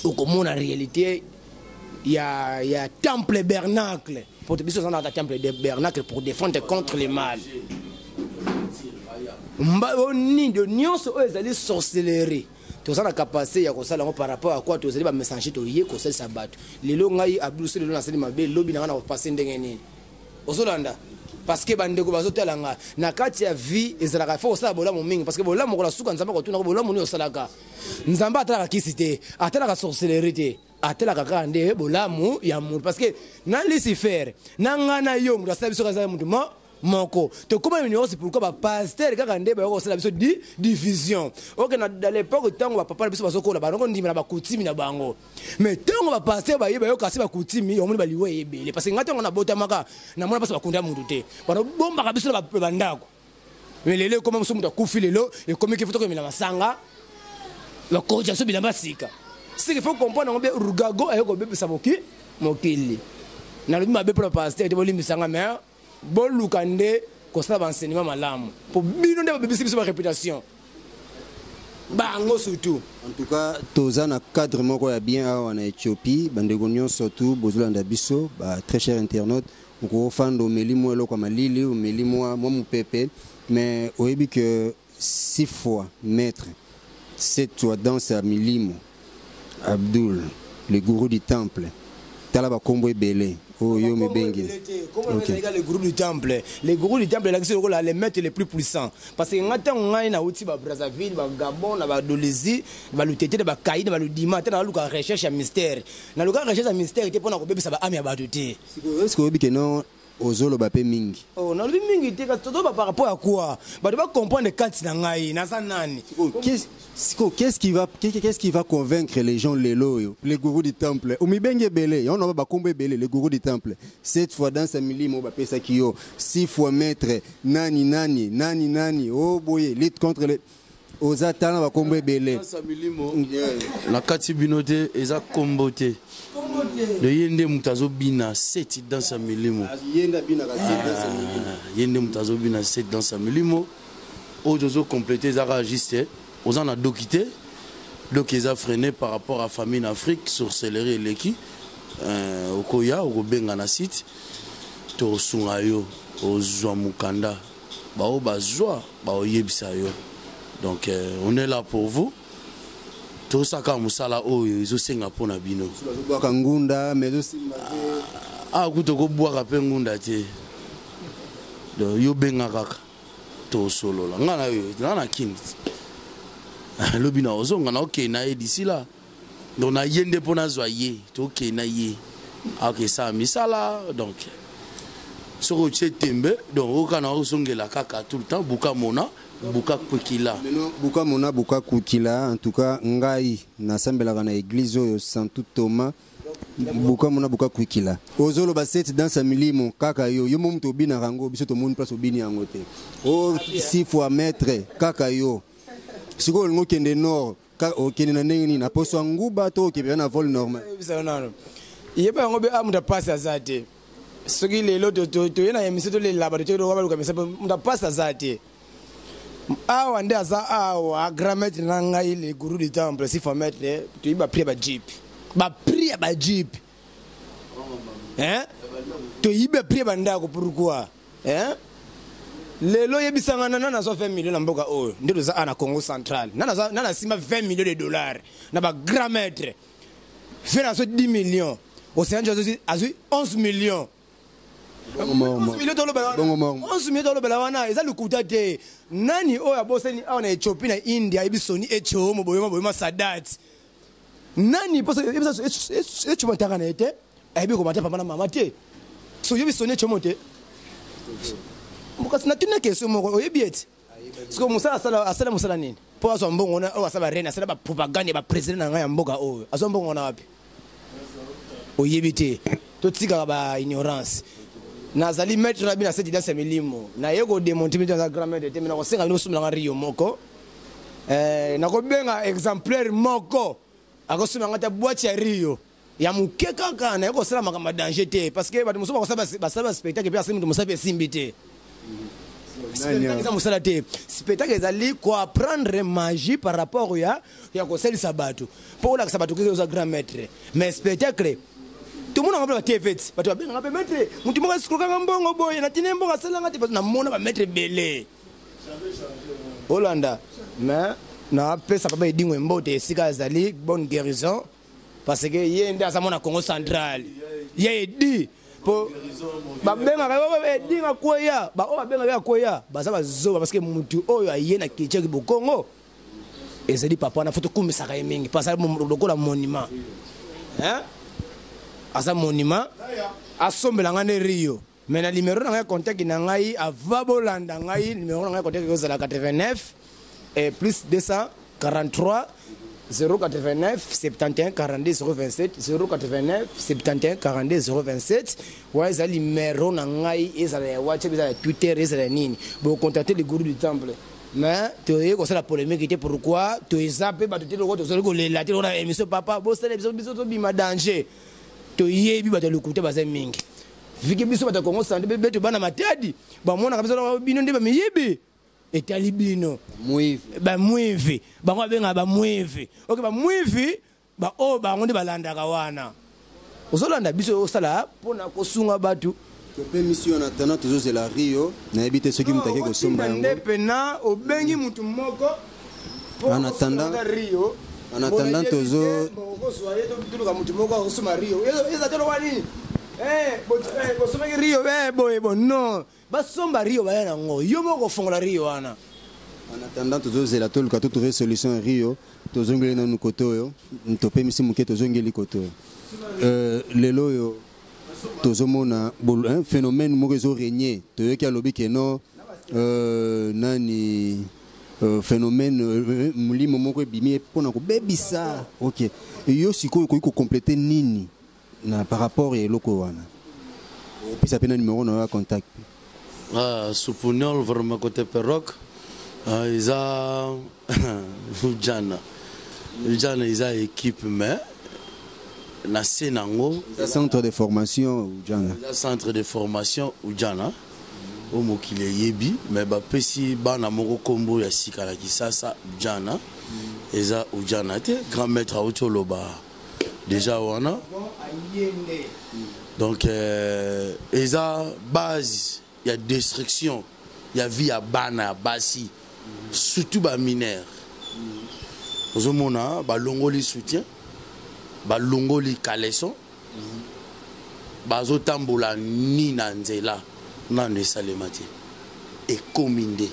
okomona réalité il y a temple bernacle pour te besoin dans temple de bernacle pour défendre contre les mal ni de nyonso ezali sorcellerie tozana capacité ya kosala par rapport à quoi tozali ba messager to ye ko sel sabat lelo ngai Abdou Sele na seli mabe lobi na passer ndenge nini ozolanda parce que bandeko bazotela nga na kati ya vie ezalaka faut osala bolamu mingi parce que bolamu ko la suka nzamba ko tuna ko bolamu ni osalaka nzamba atalaka kisite atalaka sorcellerie te atalaka kande bolamu ya mutu parce que na Lucifer na ngana yo mutu asala biso kaza mutu moko to comment une aussi pourquoi ba pasteur kaka ndeba yoko sala biso division OK na dans l'époque tango ba papa biso basokola ba ngo ndimina ba kutimi na bango mais tango ba pasteur ba yeba yoka se ba kutimi yo muni ba liwe ebele parce que ngata ngona bota maka na mona paso bakunda mundu te bana bomba ka biso ba bandako mais lele comment muso mutu akufi lelo et comme ki foto ko mina masanga la koja so bilamba sika c'est qu'il faut comprendre ngombe rugago ayoko bebe saboki mokili na lobi mabe pro pasteur de bolimbisanga mais bon lukande kosala enseignement malamu pour bino nde bebisi biso ba réputation bango surtout en tout cas toza na cadre moko ya bien en Éthiopie bandeko nyonso surtout bozolanda biso ba très cher internaute ko fando melimo eloko malili o melimo mo mupepe mais oyebi que 6 fois maître 7 fois dans sa milimo Abdul le gourou du temple tala ba kombo ebele oh yo me bengi comment les gourous du temple les maîtres les plus puissants parce que ngata ngai na uti ba Brazzaville ba Gabon na ba Dolezi ba lutete ba Kaïd ba ludima tena luka recherche ya mystère na luka recherche ya mystère te pona ko bebisa ba ami ya ba doté est-ce que obi que non ozolo ba pe mingi oh na lubi mingi te ka todo ba par rapport à quoi ba de ba comprendre kati na ngai na sa nani qu'est-ce qui va convaincre les gens les gourous du temple o mi benge belé on va ba kombo belé les gourous du temple 7 fois dans sa milimo ba pesa kiyo 6 fois maître nani oh boye lutte contre les ozatana ba kombo belé sa milimo la kati binote eza kombote le yende mutazo bina 7 dans sa milimo yende mutazo bina 7 dans sa milimo ojozo compléter zara juste aux en a dokité donc ils ont freiné par rapport à famine Afrique sorcellerie leki okoya obenga na site to sungayo ozwa mukanda ba o bazwa ba oyebisa yo donc on est là pour vous to saka musala oyo izo senga pona bino bwaka ngunda mais aussi kutoko bwaka pe ngunda te do yo benga kaka to solo la ngana yo ngana king lobina ozonga na okay na d'ici là donc na yende pona zwa ye to okay na ye Ok, ça misala donc. Sur le tembe donc au canard la kaka tout le temps buka mona buka kukila. Buka mona buka kukila en tout cas ngai na sambela na église au Santo Thomas. Buka mona buka kukila. Ozolo baseti dans sa milimo kaka yo yo mom to bina rango biso to monde place obini yango te. O 6 fois maître kaka yo. Siko ngo kende nord o kende na ndenge ni na poso nguba to ke na vol normal. Yeba ngo be amuda passe azate. Ce qui est l'autre, tu es dans l'émission de laboratoire, tu vas comme ça, on n'a pas ça. Ah, on a ça, ah, grammaire, les gourous du temple, s'il faut mettre, tu vas prier à Jeep. Bah, prier à Jeep. Hein? Tu vas prier à Ndako, pourquoi? Hein? Les loyers bisanga nana so 20 millions mboka oh ndio za ana Congo central nana sima 20 millions de dollars na ba grammaire fait na so 10 millions océan Joseph azui 11 millions 11 millions de dollars wana eza lukuta te nani oyo aboseni awana Ethiopia na India ibisoni echo moboyoma Sadat nani poso echo motaka na ete ebi ko mata pamana mama te so yebisoni echo mote mukasi na tuna question moko oyebiet siko musala asala musala nini po aso mbongo na o asaba rena asala ba propaganda ba president na ngaya mboka oyo aso mbongo na wapi oyebite to tika ba ignorance nazali mettre na bina seti dans ces milimo na yeko démonter dans la grammaire de terme na ko senga no sumela Rio moko na ko benga exemplaire moko akosuma ngata boîte ya Rio ya mukeka kana yeko sala makama danger te parce que ba musoma ko saba spectacle pe asimi musabe simbite spectacle ezali ko apprendre magie par rapport ya koseli sabatu pour la sabatu ke za grand maître mais spectacle tout le monde a TV bato ba benga maître mutu mo sikokanga mbongo boye na tine mbongo sala ngati na mona ba maître belé Hollanda mais na pesa papa edingwe mbote esika ezali bonne guérison parce que yende azamona Congo central yedi po babenga ba edinga koya ba o babenga ya koya baza bazoba parce que mutu oyo ayena kicheki bokongo ezali papa na photo kumisa ka mingi parce que lokola monument hein asa monument asombela ngane Rio mais na numéro na ngai contact na ngai avabo landa ngai numéro na ngai contact ko zala 89 et plus 243 089 71 42 027 089 71 42 027 ouais ça numéro na ngai ezala WhatsApp ezala Twitter ezala nini bon contacter les gourous du temple mais tu es comme ça la polémique était pourquoi tu es zappé ba tu te ko to les la te émission papa bo c'est l'épisode biso bima danger tu yebi ba te lukuta ba za mingi viki biso ba ta Congo sande be to bana matadi ba mona kabisa bino ndeba miyebi etali bino muivi ba muivi bango benga ba muivi OK ba muivi ba o ba ngondi balanda ka wana ozolanda biso osala pona kosunga batu pe mission en attendant toujours c'est la Rio na ebite ceux qui mutake ko somba yango ndepena obengi mutu moko en attendant Rio en attendant toujours ko soye to bituluka mutu moko ko suma Rio eza tolo wani bo suma Rio boy bon non basomba Rio bayana ngo yo moko fongola Rio wana en attendant toujours c'est la tolo ka trouver solution Rio tozongeli na nukoto yo ntope misi muke tozongeli koto lelo yo tozomona un phénomène moko zo régner toyoki alobi ke no nani phénomène mulimo moko ebimi pona ko bebisa OK yo siko ko compléter nini na par rapport et loko wana opisa pena numéro na contact Souponiol vraiment côté Perroc isa jana isa équipe mais na senango centre de formation ujana centre de formation ujana o mokile yebi mais ba pesi bana moko kombo ya sikala kisasa ujana eza ujana te grand maître autoloba déjà wana donc eza base il y a destruction il y a vie à bana basi surtout ba mineur ozomona ba longoli soutien balongoli kaleson bazotambola ni na nzela nano esalema te ekomi nde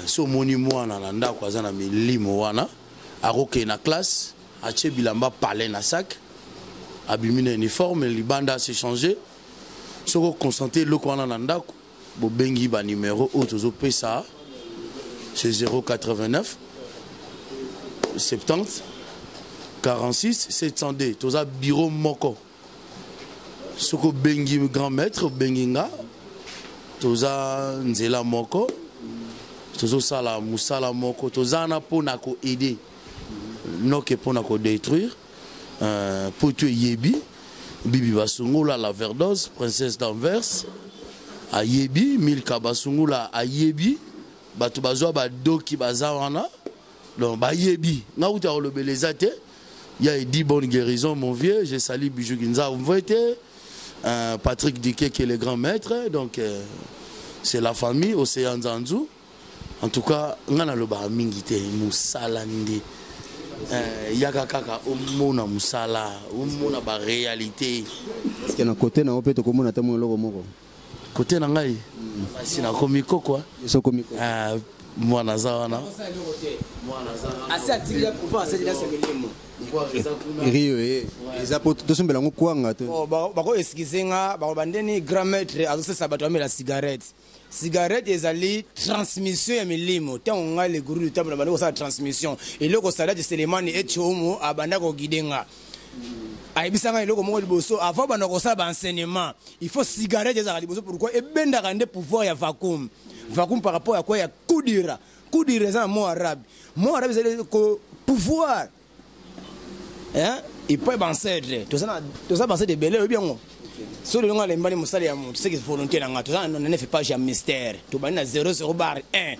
so omoni mwana na ndako aza na milimo wana akokee na classe atie bilamba pale na sac abimina uniforme libanda s'est changé ce qu'on consentait le qu'on a ndako bo bengi ba numéro auto pesa c'est 089 70 46 702 toza bureau moko soko bengi grand maître benginga toza nzela moko tozo sala musala moko toza na pona ko aider noke pona ko détruire pour tuer yebi bibi basungula la verdose princesse d'Anvers a yebi milka basungula a yebi batu bazwa ba doki bazawana donc ba yebi na uta le belezate il y a dit bonne guérison mon vieux je salue Bijou Ginza vous voyez Patrick Diké qui est le grand maître donc c'est la famille Océan Zanzou en tout cas ngana lo ba mingi te musala ndi yaka kaka omona musala omona ba réalité parce que na côté na opeto komona ta mo loko moko côté na ngai si na komiko quoi so komiko mwana zawana assez attiré pour voir cette danse melimo Rio eza poto tosombela ngo kwanga to bako excuse nga bako bandeni grand maître azosesa bato amela cigarette ezali transmission ya milimo tango nga le guru du temple bandi kosala transmission eloko salade selemani echomo abanda kogidenga ayebisanga eloko moko liboso avant banda kosala baenseignement il faut cigarette ezala liboso pourquoi ebendaka nde pouvoir ya vacuum par rapport à quoi ya kudira eza na mot arabe ezali ko pouvoir hein il peut ancêtre toza ancêtre belé bien ngo so le ngale mbali musali ya mutu c'est que volonté na ngato ça ne fait pas jamais mystère to bani na 00 bar 1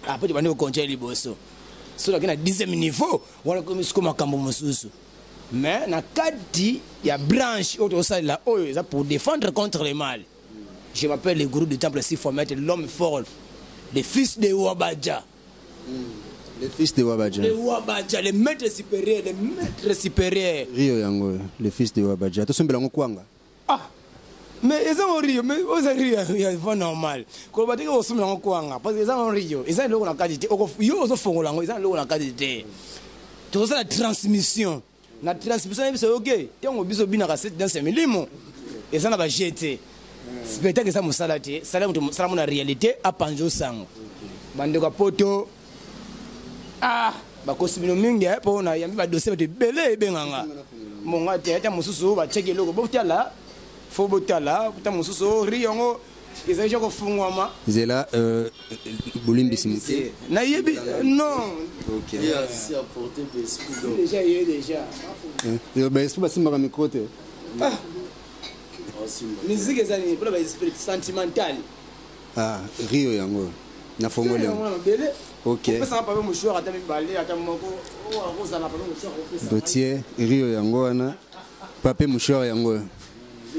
après tu bani ko konche liboso so la kina 10e niveau wala ko misiko makambo mususu mais na kati ya branche auto ça là ça pour défendre contre le mal. Je m'appelle le groupe du temple s'il faut mettre l'homme fort, le fils de Wabadja. Le fils de Wabadja. Le Wabadja, le maître supérieur, Rio yango, le fils de Wabadja. Tu sembles en kwanga. Ah, mais ils ont Rio, mais ils ont Rio, c'est normal. Quand on dit qu'ils sont en kwanga, parce qu'ils ont Rio, ils ont le la qualité. Ils ont fongo lango, ils ont la qualité. Tout ça la transmission. La transmission c'est ok. Tiens on biso bina cassette dans ces millimos. Ils ont la jeté. Spectacle ça musalate, ça la réalité à panjo sango. Bande ko poto. Ah, ba kosibino mingi po na yambi ba dossier de belé benganga. Monga te ta mususu ba check eloko botala. Fo botala, ta mususu riongo. Ils ont ko fungwama. Zela Bolimbi Simouté. Na yebi non. OK. Il y a aussi apporté Déjà. Ben esprit ba simba micro te. Ah. Musique ezali pour les esprit sentimental. Ah, Rio yango. Na fongo le. OK. Ça pas mon choix ata balé ata moko o za na pas mon choix. Dotier Rio yango wana. Pape mouchoir yango.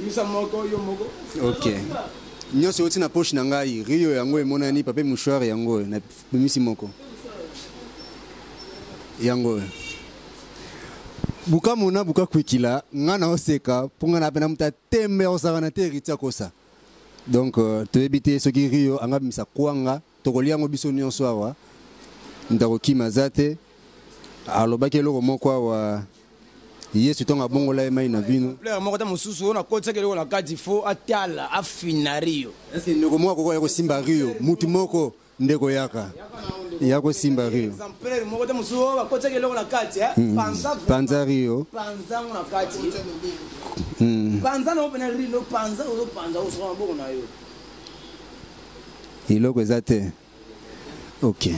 Misa moko yo moko. OK. Nyonso oti na poche na ngai Rio yango emonani pape mouchoir yango na misi moko. Yango. Buka mona buka kwikila ngana oseka punga na pena muta tembe osaka na terita kosa. Donc to ebite soki Rio anga misa kwanga tokolia ngo biso nyonso awa ndako kimazate alobaki eloko moko wa Yesu tonga bongo la mai na vino. Le moko ta mususu na kotsa keloko na kadi fo atala afina Rio. Est-ce que ndeko moko ko yako simba Rio mutu moko ndeko yaka. Yako simba Rio. Exemplaire moko ta mususu ba kotsa keloko na kadi Panza Rio. Panza na kadi. Panza no pena Rio panza o so mboko na yo. Iloko ezate. OK.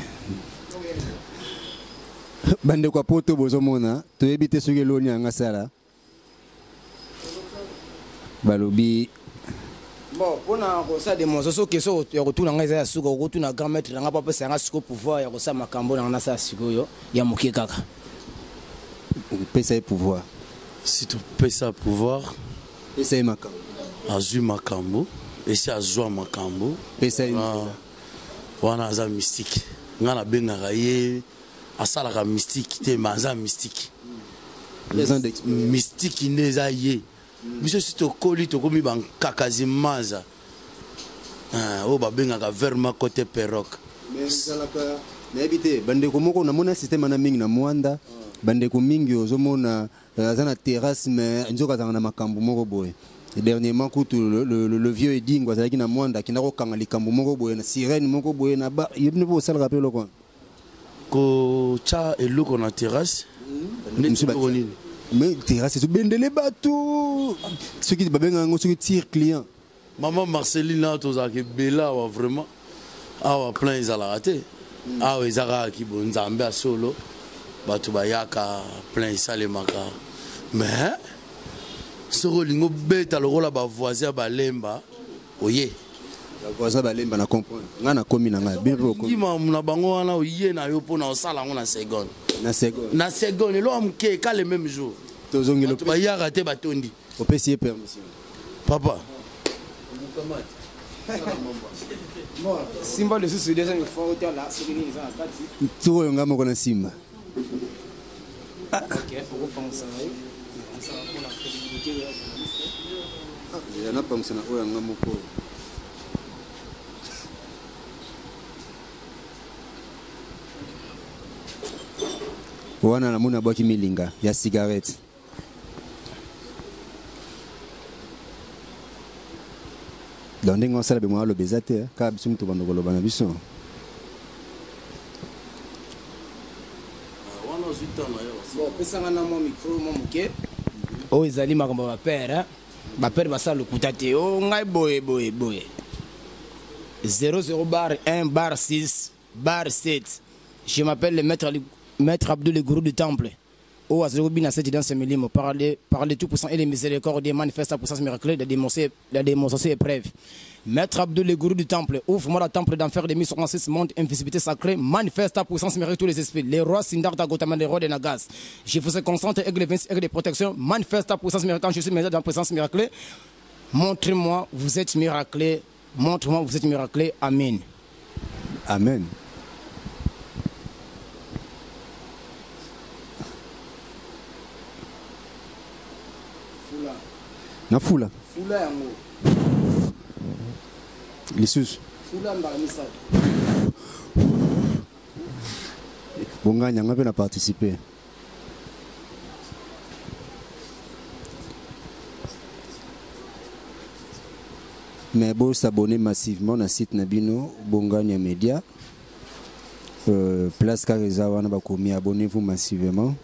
Bande kwa poto bozomona to ebite soki loni anga sala balobi bon pona ko sa démonstration que so ya kotuna ngai za suka ko tuna grand maître nga papa sanga siko pouvoir ya ko sa makambo na sa siko yo ya mokie kaka pesa pouvoir si tu pesa pouvoir pesa makambo azui makambo et si azwa makambo pesa wana za mystique ngana bengaka ye asalaka mystique te maza mystique mystique neza ye biso si tokoli tokomi bankakazi maza o babengaka verma côté perroque Mais habité, bandeko moko na mona système na mingi na Mwanda, bandeko mingi ozomona azana terrasse mais nzoka zanga na makambo moko boye. Et dernièrement le vieux Eding azalaki na Mwanda ki nako kanga likambo moko boye na sirène moko boye na ba yebne bo sala rappel ko. Ko cha eloko na terrasse. Mais terrasse c'est bendele bateau. Ceux qui babenga ngo ceux qui tirent client. Maman Marceline tozaki bela wa vraiment. Awa plein ils ala raté. Awa izara ki bonzambe solo. Batu bayaka plein salemaka. Mais soko lingo beta lokola ba voisin ba lemba. Oye. Ba voisin ba lemba na comprendre. Nga na komi na nga bien peu ko. Ndima na bango wana oye na yo pona osala ngo na seconde. Na seconde lo amke ka le même jour. Tozongi lo ba yaka te batondi. Opesi permission. Papa. Simba le sous déjà une fois hauteur là, c'est une à 4. Tout nga moko na simba. OK, faut penser ça pour la crédibilité. Il y en a pas msana oyo nga moko. Wana na mona boki milinga ya cigarette. Donc ndenge osala be mwa lobeza te ka biso mutu bando koloba na biso. Bon, pesanga na mo micro mo muke. O ezali makambo ba père. Ba père basala lokuta te. O ngai boye. 00 bar 1 bar 6 bar 7. Je m'appelle le maître Abdou le gourou du temple. Oh, Azerobina cette dans ce milimo, parler tout puissant et les miséricordieux manifeste sa puissance miraculeuse, la démonstration épreuve. Maître Abdou le gourou du temple, ouvre-moi la temple d'enfer des missions en 6 mondes, invisibilité sacrée, manifeste ta puissance miraculeuse tous les esprits. Les rois Sindarta Gotaman, les rois de Nagas. Je vous concentre avec les 26 avec des protections, manifeste ta puissance miraculeuse, je suis dans la puissance miraculeuse. Montrez-moi, vous êtes miraculeux. Montre-moi, vous êtes miraculeux. Amen. Amen. Na fula. Fula yango. Lisusu. Fula mbala misatu. Bonganya ngape na participer. Mais bon s'abonner massivement na site Nabino Bonganya Media. Place Kareza wana bakomi abonnez-vous massivement.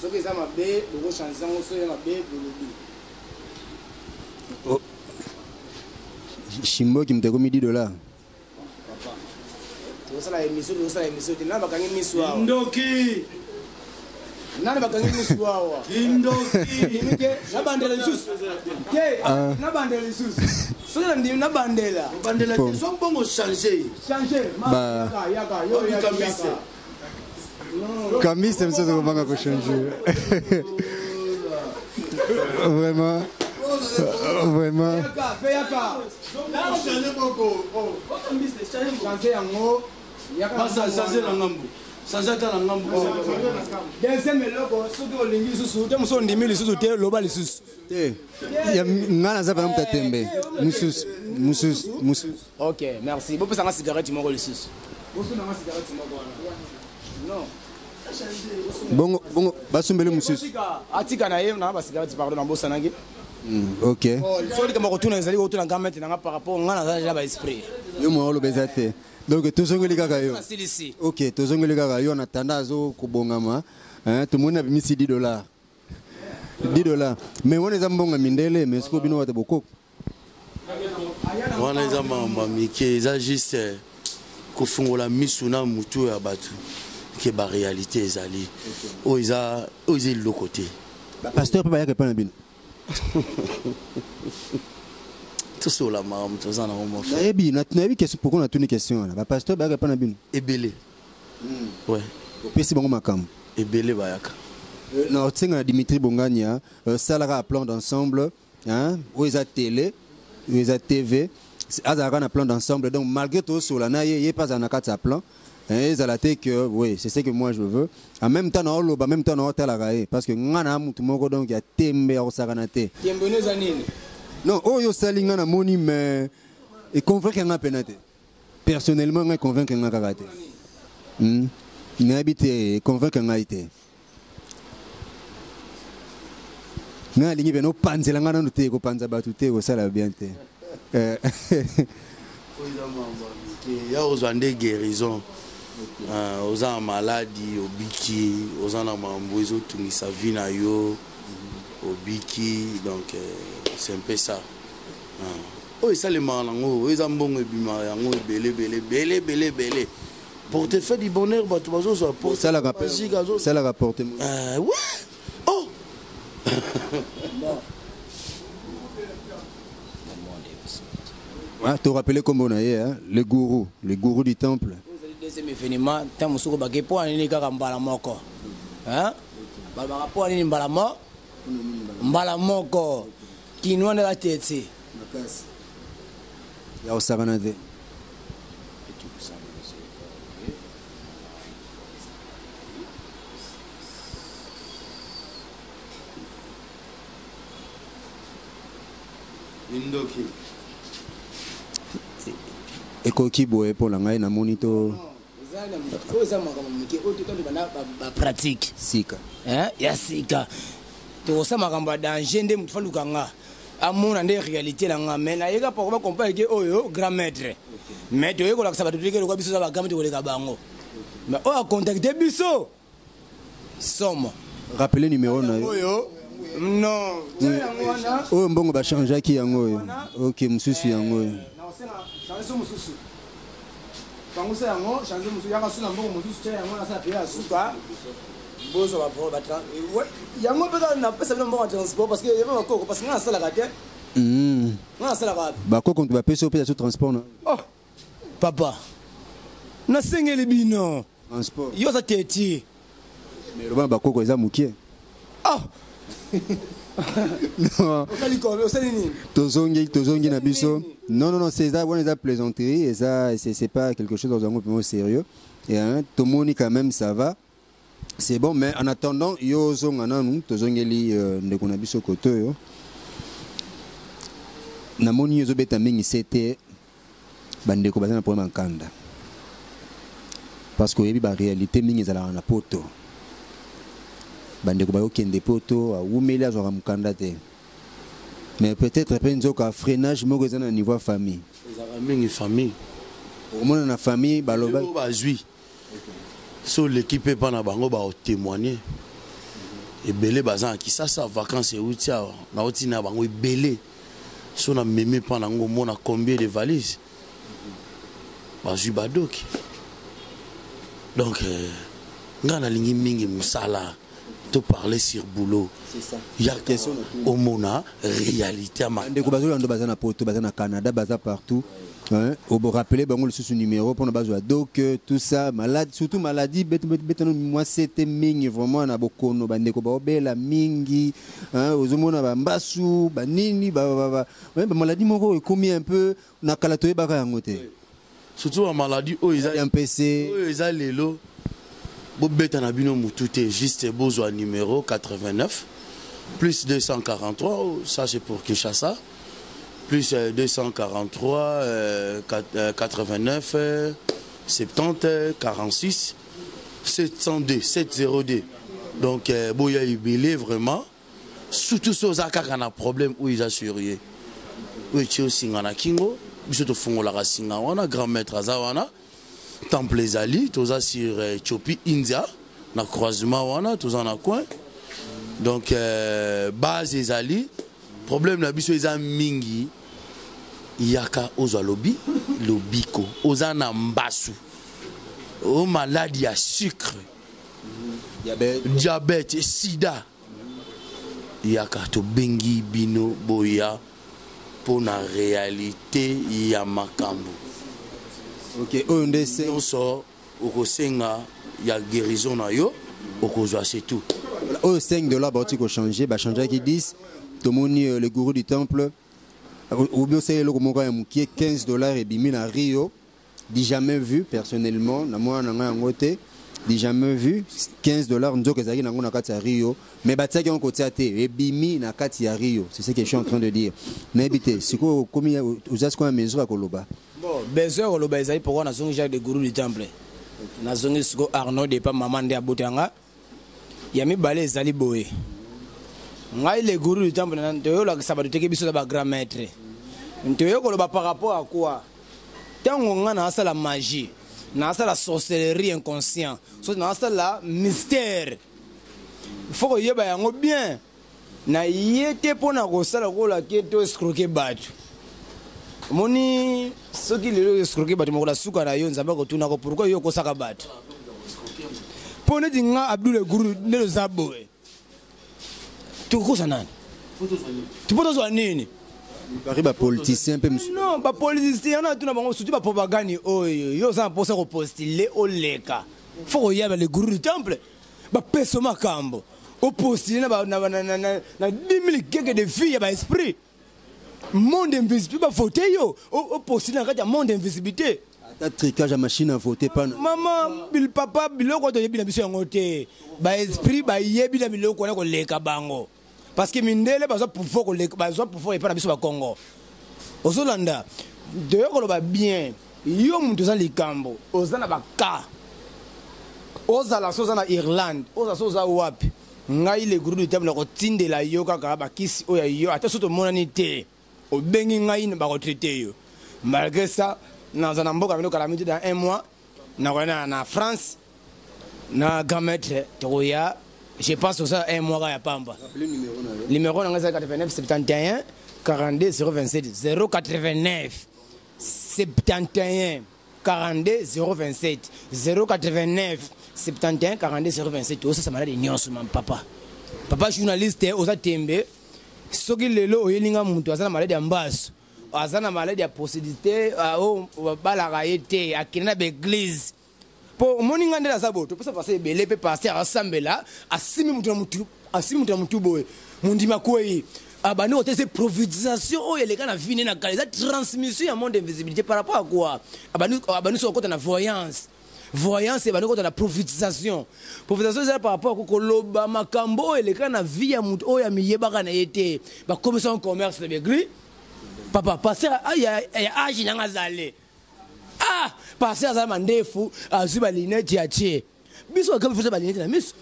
Soki eza mabe boko change yango soki mabe bolobi. Shimbo qui me tekomi $10. Papa. Tosala émission te na bakangi misu awa. Ndoki. Nani bakangi misu awa. Ndoki. Na bandela lisusu. Ke na bandela lisusu. Soki na ndimi na bandela. Bandela te so bongo changer. Changer. Yaka yo yaka. Camille, c'est ça qu'on va changer. Vraiment. Vraiment. Ok, merci. Vous pouvez cigarette, non. Bongo, basumbele mususu. Atika na ye na ba cigarette pardon na bosa nangi. OK. So li kama retourner ezali retourner gamete na par rapport ngana za ja ba esprit. Yo mo lo bezate. Donc tozongeli kaka yo. OK, tozongeli kaka yo na tandazo kubongama. Hein, tout le monde a mis $10. $10. Mais on est ambonga mindele, mais ce que bino wata boko. On est ambonga mike, ça juste kofungola misuna mutu ya batu. Que la réalité est allée. Ils ont le côté. Pasteur peut pas y répondre à bien. Tout ça la maman, tout ça na homo. Eh bien, na question pourquoi on a une question là. Pasteur peut répondre à bien. Ebele. Ouais. Au pesi bango makam. Ebele bayaka. Non, c'est Dimitri Bongania, Salara à plan d'ensemble, hein, où ils ont télé, où ils ont TV, Azara a plan d'ensemble, donc malgré tout, sur la naïe, il n'y a pas un accord de plan. Ils ont que oui, c'est ce que moi je veux. En même temps, on a même temps on a parce que on a tout monde donc il y a tembe au saranate. Non, oh yo salinga na moni mais et convaincre nga penate. Personnellement, nga convaincre nga karaté. N'a habité convaincre nga été. Nga lingi beno panzela nga na te ko panza batute ko sala bien te. Il y a aux Andés guérison. Aux gens maladies, au biki, aux gens qui ont tout sa vie au biki, donc c'est un peu ça. Oh, ça les malango, ils ont bon belé. Pour te faire du bonheur, tu vas ça pour ça la rapport. Ça la rapporte. Ouais. Oh. Tu te rappelles comment on a le gourou du temple. Deuxième événement, tant que vous avez pour aller à Mbalamoko. Hein? Pour aller à Mbalamoko. Qui nous a la tête. Il y a au Saranade. Indoki. Et koki boye pour la ngai na monito. Pratique. Sika. Hein? Ya sika. Tu vois ça makamba danger ndé mutfaluka nga. Amona ndé réalité la nga mais na yeka pour comparer que oyo grand maître. Mais tu yeko la sabatu tike ko biso za bagam te koleka bango. Mais o a contacter biso. Somme. Rappelez numéro na oyo. Non. Oh mbongo ba changer ki yango yo. OK mususu yango yo. Chanson mususu. Quand ça yango chanson mususu yaka suna mbongo mususu tya yango na sa pia suka. Bozo ba pro ba tra. Yango pesa na pesa mbongo transport parce que y avait makoko parce que na sala ka te. Na sala ka. Ba ko kontu ba pesa au pesa transport na. Oh. Papa. Na sengeli bino. Transport. Yo sa teti. Mais le ba ko eza mukie. Ah. Non. Tozongi na biso. Non, c'est ça, on les a plaisanterie et ça, c'est pas quelque chose dans un groupe sérieux. Et tout le monde quand même ça va. C'est bon, mais en attendant, yo zongana nous, tozongeli ndeko na biso koto yo. Na moni yo beta mingi c'était bandeko bazana pour mankanda. Parce que yebi ba réalité mingi za na poto. Bandeko bayo kende poto a umeli azwa mukanda te. Mais peut-être penzo ka freinage moko za na niveau famille. Mingi famille. Au moins na famille baloba bazui. So l'équipe pas na bango ba témoigner. Et belé bazan ki ça vacances et outia na oti na bango belé. So na mémé pas na ngo mona combien de valises. Bazui badoki. Donc ngana lingi mingi musala. Te parler sur boulot. C'est ça. Il y a question au mona réalité à ma. Ndeko bazo ndo bazana poto bazana Canada baza partout. Hein, au beau rappeler bango le sous numéro pour na bazo donc tout ça malade surtout maladie betano moi c'était mingi vraiment na bokono bandeko ba obela mingi hein ozomona ba mbasu ba nini ba maladie moko ekomi un peu na kalatoye baka yango te. Surtout en maladie oh ils a un PC oh ils a lelo. Bobeta na bino mutute juste besoin numéro 89 plus 243 ça c'est pour Kinshasa plus 243 89 70 46 702 702 donc boya ibélé vraiment surtout ceux qui ont un problème où ils assurent oui tu aussi ngana kingo biso to fongola ka singa wana grand maître azawana Temple Zali, tous sur Ethiopie, India, na croisement wana, tous en a coin. Donc base Zali, problème na biso eza mingi, yaka oza lobi, lobiko, oza na mbasu, o maladie à sucre, diabète, sida, yaka to bengi bino boya, pour la réalité ya makambo. OK, on essaie on sort au Kosenga, il y a guérison na yo, au Kozo c'est tout. Au 5 $, bah, tu peux changer, bah, changer qui 10. Tout le monde, le gourou du temple, ou bien c'est le gourou qui est 15 $ et bimi à Rio. Dit jamais vu personnellement, na moi na ngote, dit jamais vu 15 $, nous que zaki na ngona kati à Rio, mais batia qui on côté à et bimi na kati à Rio, c'est ce que je suis en train de dire. Mais bité, c'est quoi comme vous avez quoi mesure à Koloba? Bon, besoin Koloba ezali pourquoi na zongi Jacques de gourou du temple. Na zongi siko Arnaud de pas maman de abotanga. Yami balé ezali boé. Ngai le gourou du temple na ntoyo la sabatu teke biso ba grand maître. Ntoyo Koloba par rapport à quoi? Tant on a la magie, on a la sorcellerie inconsciente, on a la mystère. Il faut que y ait bien. Na yete pour na rosa la rôle qui est escroqué battu. Moni ce qui est escroqué battu, mon la souka na yon zamba ko tuna ko pourquoi yo ko saka battu. Pour ne dinga Abdou le gourou ne le zaboé. Tu ko sanan. Tu peux te nini? Il y politicien non, pas politicien, on a surtout pas propagande. Yo ça pour ça postuler au leka. Faut y avoir le gourou du temple. Ba peso makambo. Au postuler na 10 000 quelques de filles ba esprit. Monde invisible ba voter yo. Au postuler na monde invisibilité. Ta tricage à machine à voter pas. Maman, bil papa biloko to yebi na biso ngote. Ba esprit ba yebi na biloko na ko leka bango. Parce que mindele bazo pouvoir ko bazo pouvoir et pas na biso ba Congo. Ozolanda de ko ba bien yo muntu za likambo ozana ba ka ozala soza na Irlande oza soza wapi ngai le groupe de table ko tindela yo kaka ba kisi oya yo ata soto monani te obengi ngai ba ko traiter yo malgré ça na za na mboka mino kala miti dans 1 mois na France na gametre toya. Je pense que ça 1 mois à Pamba. Le numéro 89 71 42 027 089 71 42 027 089 71 42 027. Aussi ça m'a dit nyonso mon papa. Papa journaliste oza tembe soki lelo oyelinga muntu azana malade ya mbaso azana malade ya possédité o balaka yete akina be église. Pour mon ingande la saboto, pour ça passer belé peut passer à Sambela, à simi mutu boy, mundima koi, abano ote ces improvisation oh les gars na vine na kale, transmission à monde d'invisibilité par rapport à quoi? Abano sur côté na voyance. Voyance et abano côté na prophétisation. Prophétisation c'est par rapport à koloba makambo et les gars na vie ya mutu oh ya miyeba kana yete, ba commerçant commerce de gris. Papa passer ya agi na ngazale. Ah, passer à Zamandefu, à Zubalinette, Yaché. Biso, comme vous avez la mise,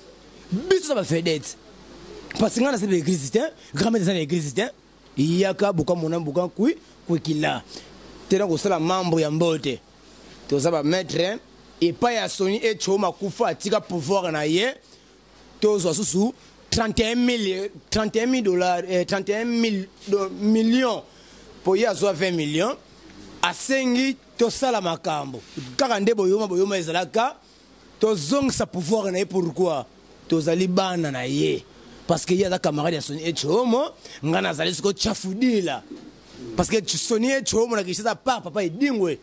Biso va faire d'être. Parce que dans l'église, grand-mère dans l'église, il y a qu'à beaucoup mon âme, beaucoup quoi qu'il a. Tu as un membre en beauté. Tu vas mettre, et pas à Sony et Choma Koufa, tu as pouvoir en ailleurs. Tu as sous 31 000 $, 31 millions. Pour y avoir 20 millions. À 5 to sala makambo kaka nde boyoma ezalaka to zong sa pouvoir na pourquoi to zali bana na ye parce que ya za camarade ya Sony Echomo ngana zali siko chafudila parce que Sony Echomo na kisha papa edingwe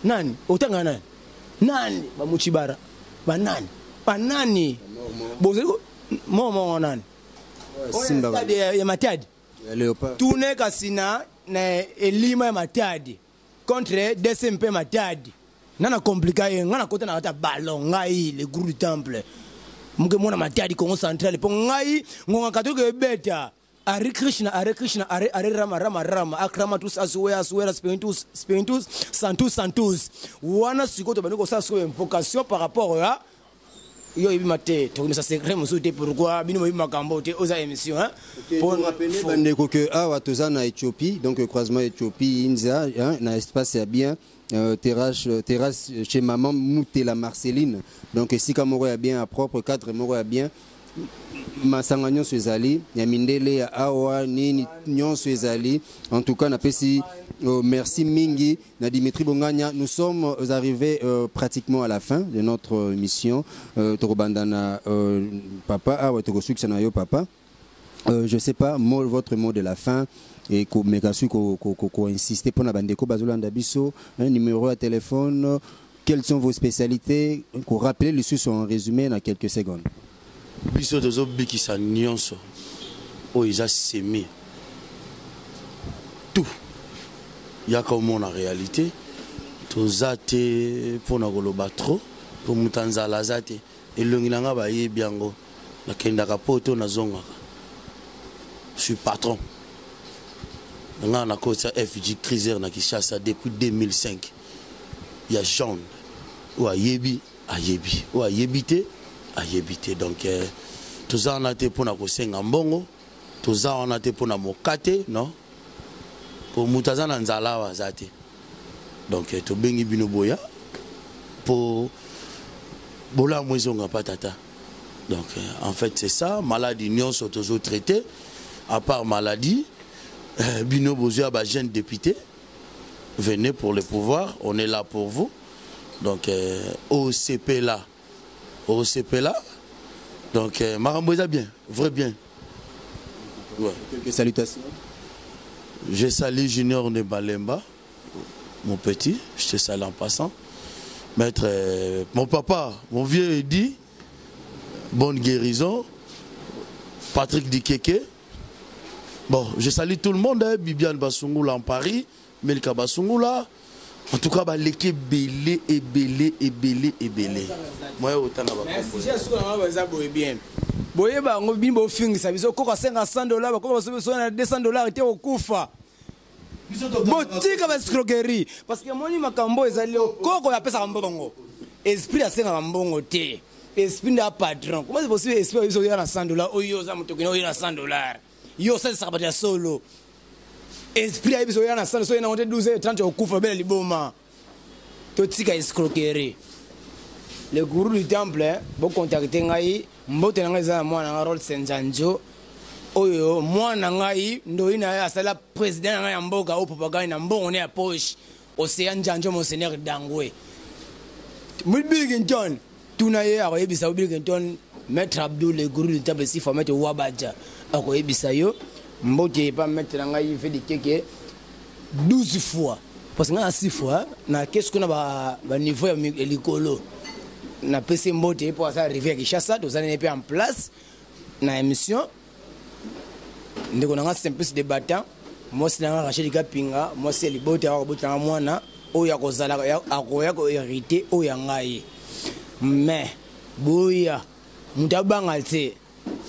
nani otanga nani ba muchibara banani bozeli momo nani simba ya matadi tune kasina na elima ya matadi contre DSMP matadi nana compliqué ngana kota na kata ballon ngai le groupe du temple muke mona matadi Congo central po ngai ngonga katoke beta Hare Krishna Hare Rama akrama tous aswera spiritus santus wana sikoto baniko sa so invocation par rapport à yo ibi mate to ça secret musuté pourquoi bino ibi makambo te oza émission hein pour rappeler bandeko que awa toza na Éthiopie donc croisement Éthiopie Inza hein na espace ya bien terrasse chez maman Moutela Marceline donc si kamoro ya bien à propre cadre moro ya bien masanga nyonso ezali ya mindele ya awa nini nyonso ezali en tout cas na pesi merci mingi na Dimitri Bongania. Nous sommes arrivés pratiquement à la fin de notre émission Torobandana papa awa tokosukisa na yo papa je sais pas votre mot de la fin et ko mekasu ko insister pour na bandeko bazolanda biso un numéro à téléphone quelles sont vos spécialités ko rappeler les sous en résumé dans quelques secondes. biso tozo bikisa nyonso o ils a semé tout yaka au monde en réalité toza te pona koloba trop pour mutanzala zate elongilanga ba yebiango na kendaka poto na zongaka je suis patron nga na kosa FG Cruiser na Kinshasa depuis 2005 il y a Jean ou ayebi ou ayebité donc toza on a été pour na kosenga mbongo toza on a été pour na mokate non pour mutaza na nzala wa zate donc to bengi bino boya pour bola mwezonga patata donc en fait c'est ça maladie nyonso tozo traité à part maladie bino bozoya ba jeune député venez pour le pouvoir on est là pour vous donc OCP là donc Marambo bien vrai bien ouais. Quelques salutations. Je salue Junior Nebalemba mon petit je te salue en passant maître mon papa mon vieux Eddy bonne guérison Patrick Dikeke. Bon, je salue tout le monde, hein, Bibiane Basungula en Paris, Melka Basungula. En tout cas, l'équipe belé. Moi, autant de merci, je suis bien. Boye ba ngobi bo fingi sabiso ko ka $500 ko ba na $200 était au kufa. Botika ba escroquerie parce que moni makambo ezali koko ya pesa mbongo. Esprit asenga mbongo te. Esprit na patron. Comment c'est possible esprit yo ya na $100 oyo za mutokino oyo na $100. Yo ça ça pas solo esprit a besoin na sana so na 12 30 okufa bela liboma to tika escroquerie le gourou du temple bo contacter ngai mbote ngai za mwana nga role senjanjo oyo mwana ngai ndo ina asala président ngai mboka o papa na mbongo ne ya poche océan njanjo monseigneur Dangwe Bilgington tunaye akoyebisa Bilgington maître Abdou le gourou du temple si faut mettre Wabaja akoyebisa yo mbote pas mettre ngai fait des keke 12 fois parce que na 6 fois na qu'est-ce qu'on a ba niveau ya likolo na PC mbote pour ça arriver à Kinshasa tous allez en place na émission ndeko na nga simple débattant moi c'est na Rachel Kapinga moi c'est libote ya botanga mwana oya kozala akoya ko hériter oya ngai mais boya mutabanga te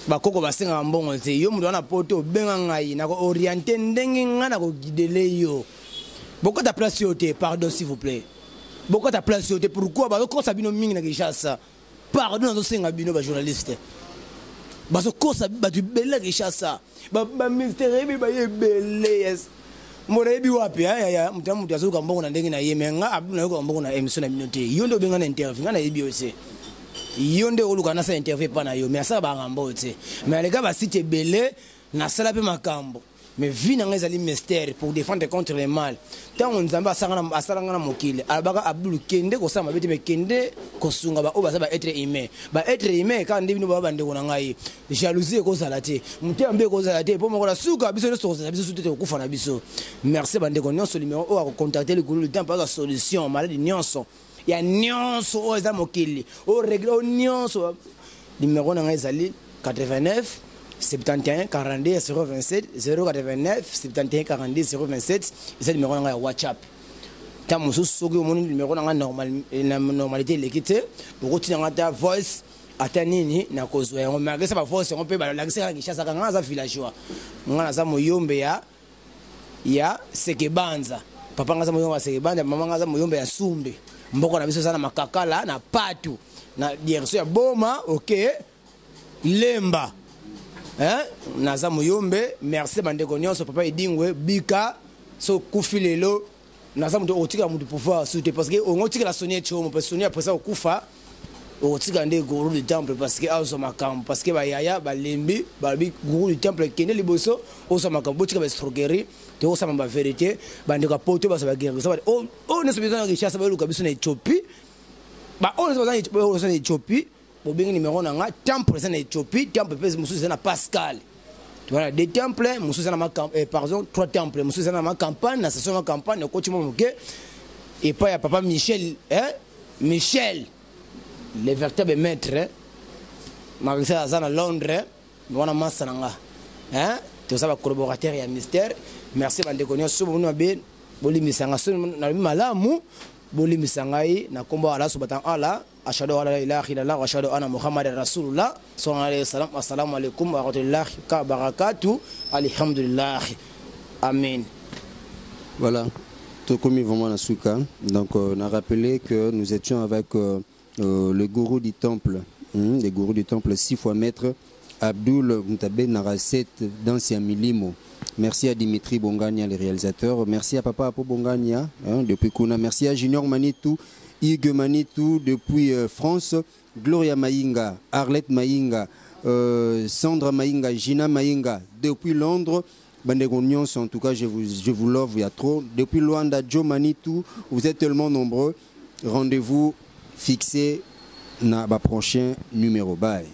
bakoko basenga mbongo te yo mundo na poto benga ngai na ko orienter ndenge ngana ko guider yo boko ta place yo te pardon s'il vous plaît boko ta place yo te pourquoi ba ko sabino mingi na Kinshasa pardon na senga bino ba journaliste baso ko sabi ba du bela Kinshasa ba ministère bi ba yebele yes morebi wapi ya mutamu azuka mbongo na ndenge na yemenga abuna ko mbongo na emission na bino te yo ndo benga na interview ngana yebi ose yonde oluka na sa interview pa na yo mais ça ba ngambo te mais les gars ba site belé na sala pe makambo mais vie na ngezali mystère pour défendre contre le mal tant on nzamba asanga na mokile albaka Abdul Kende ko sama beti me Kende ko sunga ba oba ba être humain quand ndibino ba bande ko na ngai jalousie ko sala te mutembe ko sala te po mo ko la suka biso ne so biso sute ko kufa na biso merci bande ko nyonso numéro o ko contacter le groupe le temps pas solution maladie nyonso ya nyonso o za mokili o règle nyonso numéro na ezali 89 71 42 027 089 71 42 027 c'est numéro na WhatsApp ta musu soki o moni numéro na normalité l'équité o tina ngata voice atanini na kozwa yango mais ça ba voice on peut ba la ngisa Kinshasa kanga za villageois ngana za moyombe ya sekebanza papa ngaza moyombe ya sekebanza mama ngaza moyombe ya sumbe mboko na biso sana makakala na patu na dierso ya boma OK lemba naza moyombe merci bandeko nyonso papa edingwe bika so kufilelo naza muto otika mutu pouvoir souter parce que on otika la sonnier chomo parce sonnier après ça okufa otika nde gourou du temple parce que azo makambo parce que ba yaya ba lembi ba bi gourou du temple kende liboso ozo makambo otika ba estroguerie te ozo mamba vérité bandeko poto ba ba guerre ça on ne se besoin de Kinshasa ba luka biso na Éthiopie ba on ne se besoin de Éthiopie bo bengi numéro na nga temple ça na Éthiopie temple pèse musu ça na Pascal voilà des temples musu ça na ma pardon 3 temples musu ça na ma campagne na session ma campagne ko timo moke et pas ya papa Michel Michel le véritable maître Marissa à Londres, on Massananga. Hein? Tout ça va collaborateur et mystère. Merci à Bandekonion, Soubounou Ben, Boli Missanga, Malamu, Boli Missangai, Nakombo Allah Subhanahu wa ta'ala, Ashhadu an la ilaha illallah wa ashhadu anna Muhammadar Rasulullah, sallallahu alayhi wa sallam, assalamu alaikum wa rahmatullahi wa barakatuh, alhamdulillah. Amen. Voilà, tout comme vraiment la souka. Donc on a rappelé que nous étions avec le gourou du temple, le gourou du temple 6 fois maître, Abdul Moutabé Naraset d'Ancien Milimo. Merci à Dimitri Bongania, le réalisateur. Merci à Papa Apo Bongania, depuis Kuna. Merci à Junior Manitou, Hugues Manitou, depuis France. Gloria Maïnga, Arlette Maïnga, Sandra Maïnga, Gina Maïnga, depuis Londres. Bandegonions, en tout cas, je vous love, il y a trop. Depuis Luanda, Joe Manitou, vous êtes tellement nombreux. Rendez-vous fixé dans le prochain numéro. Bye.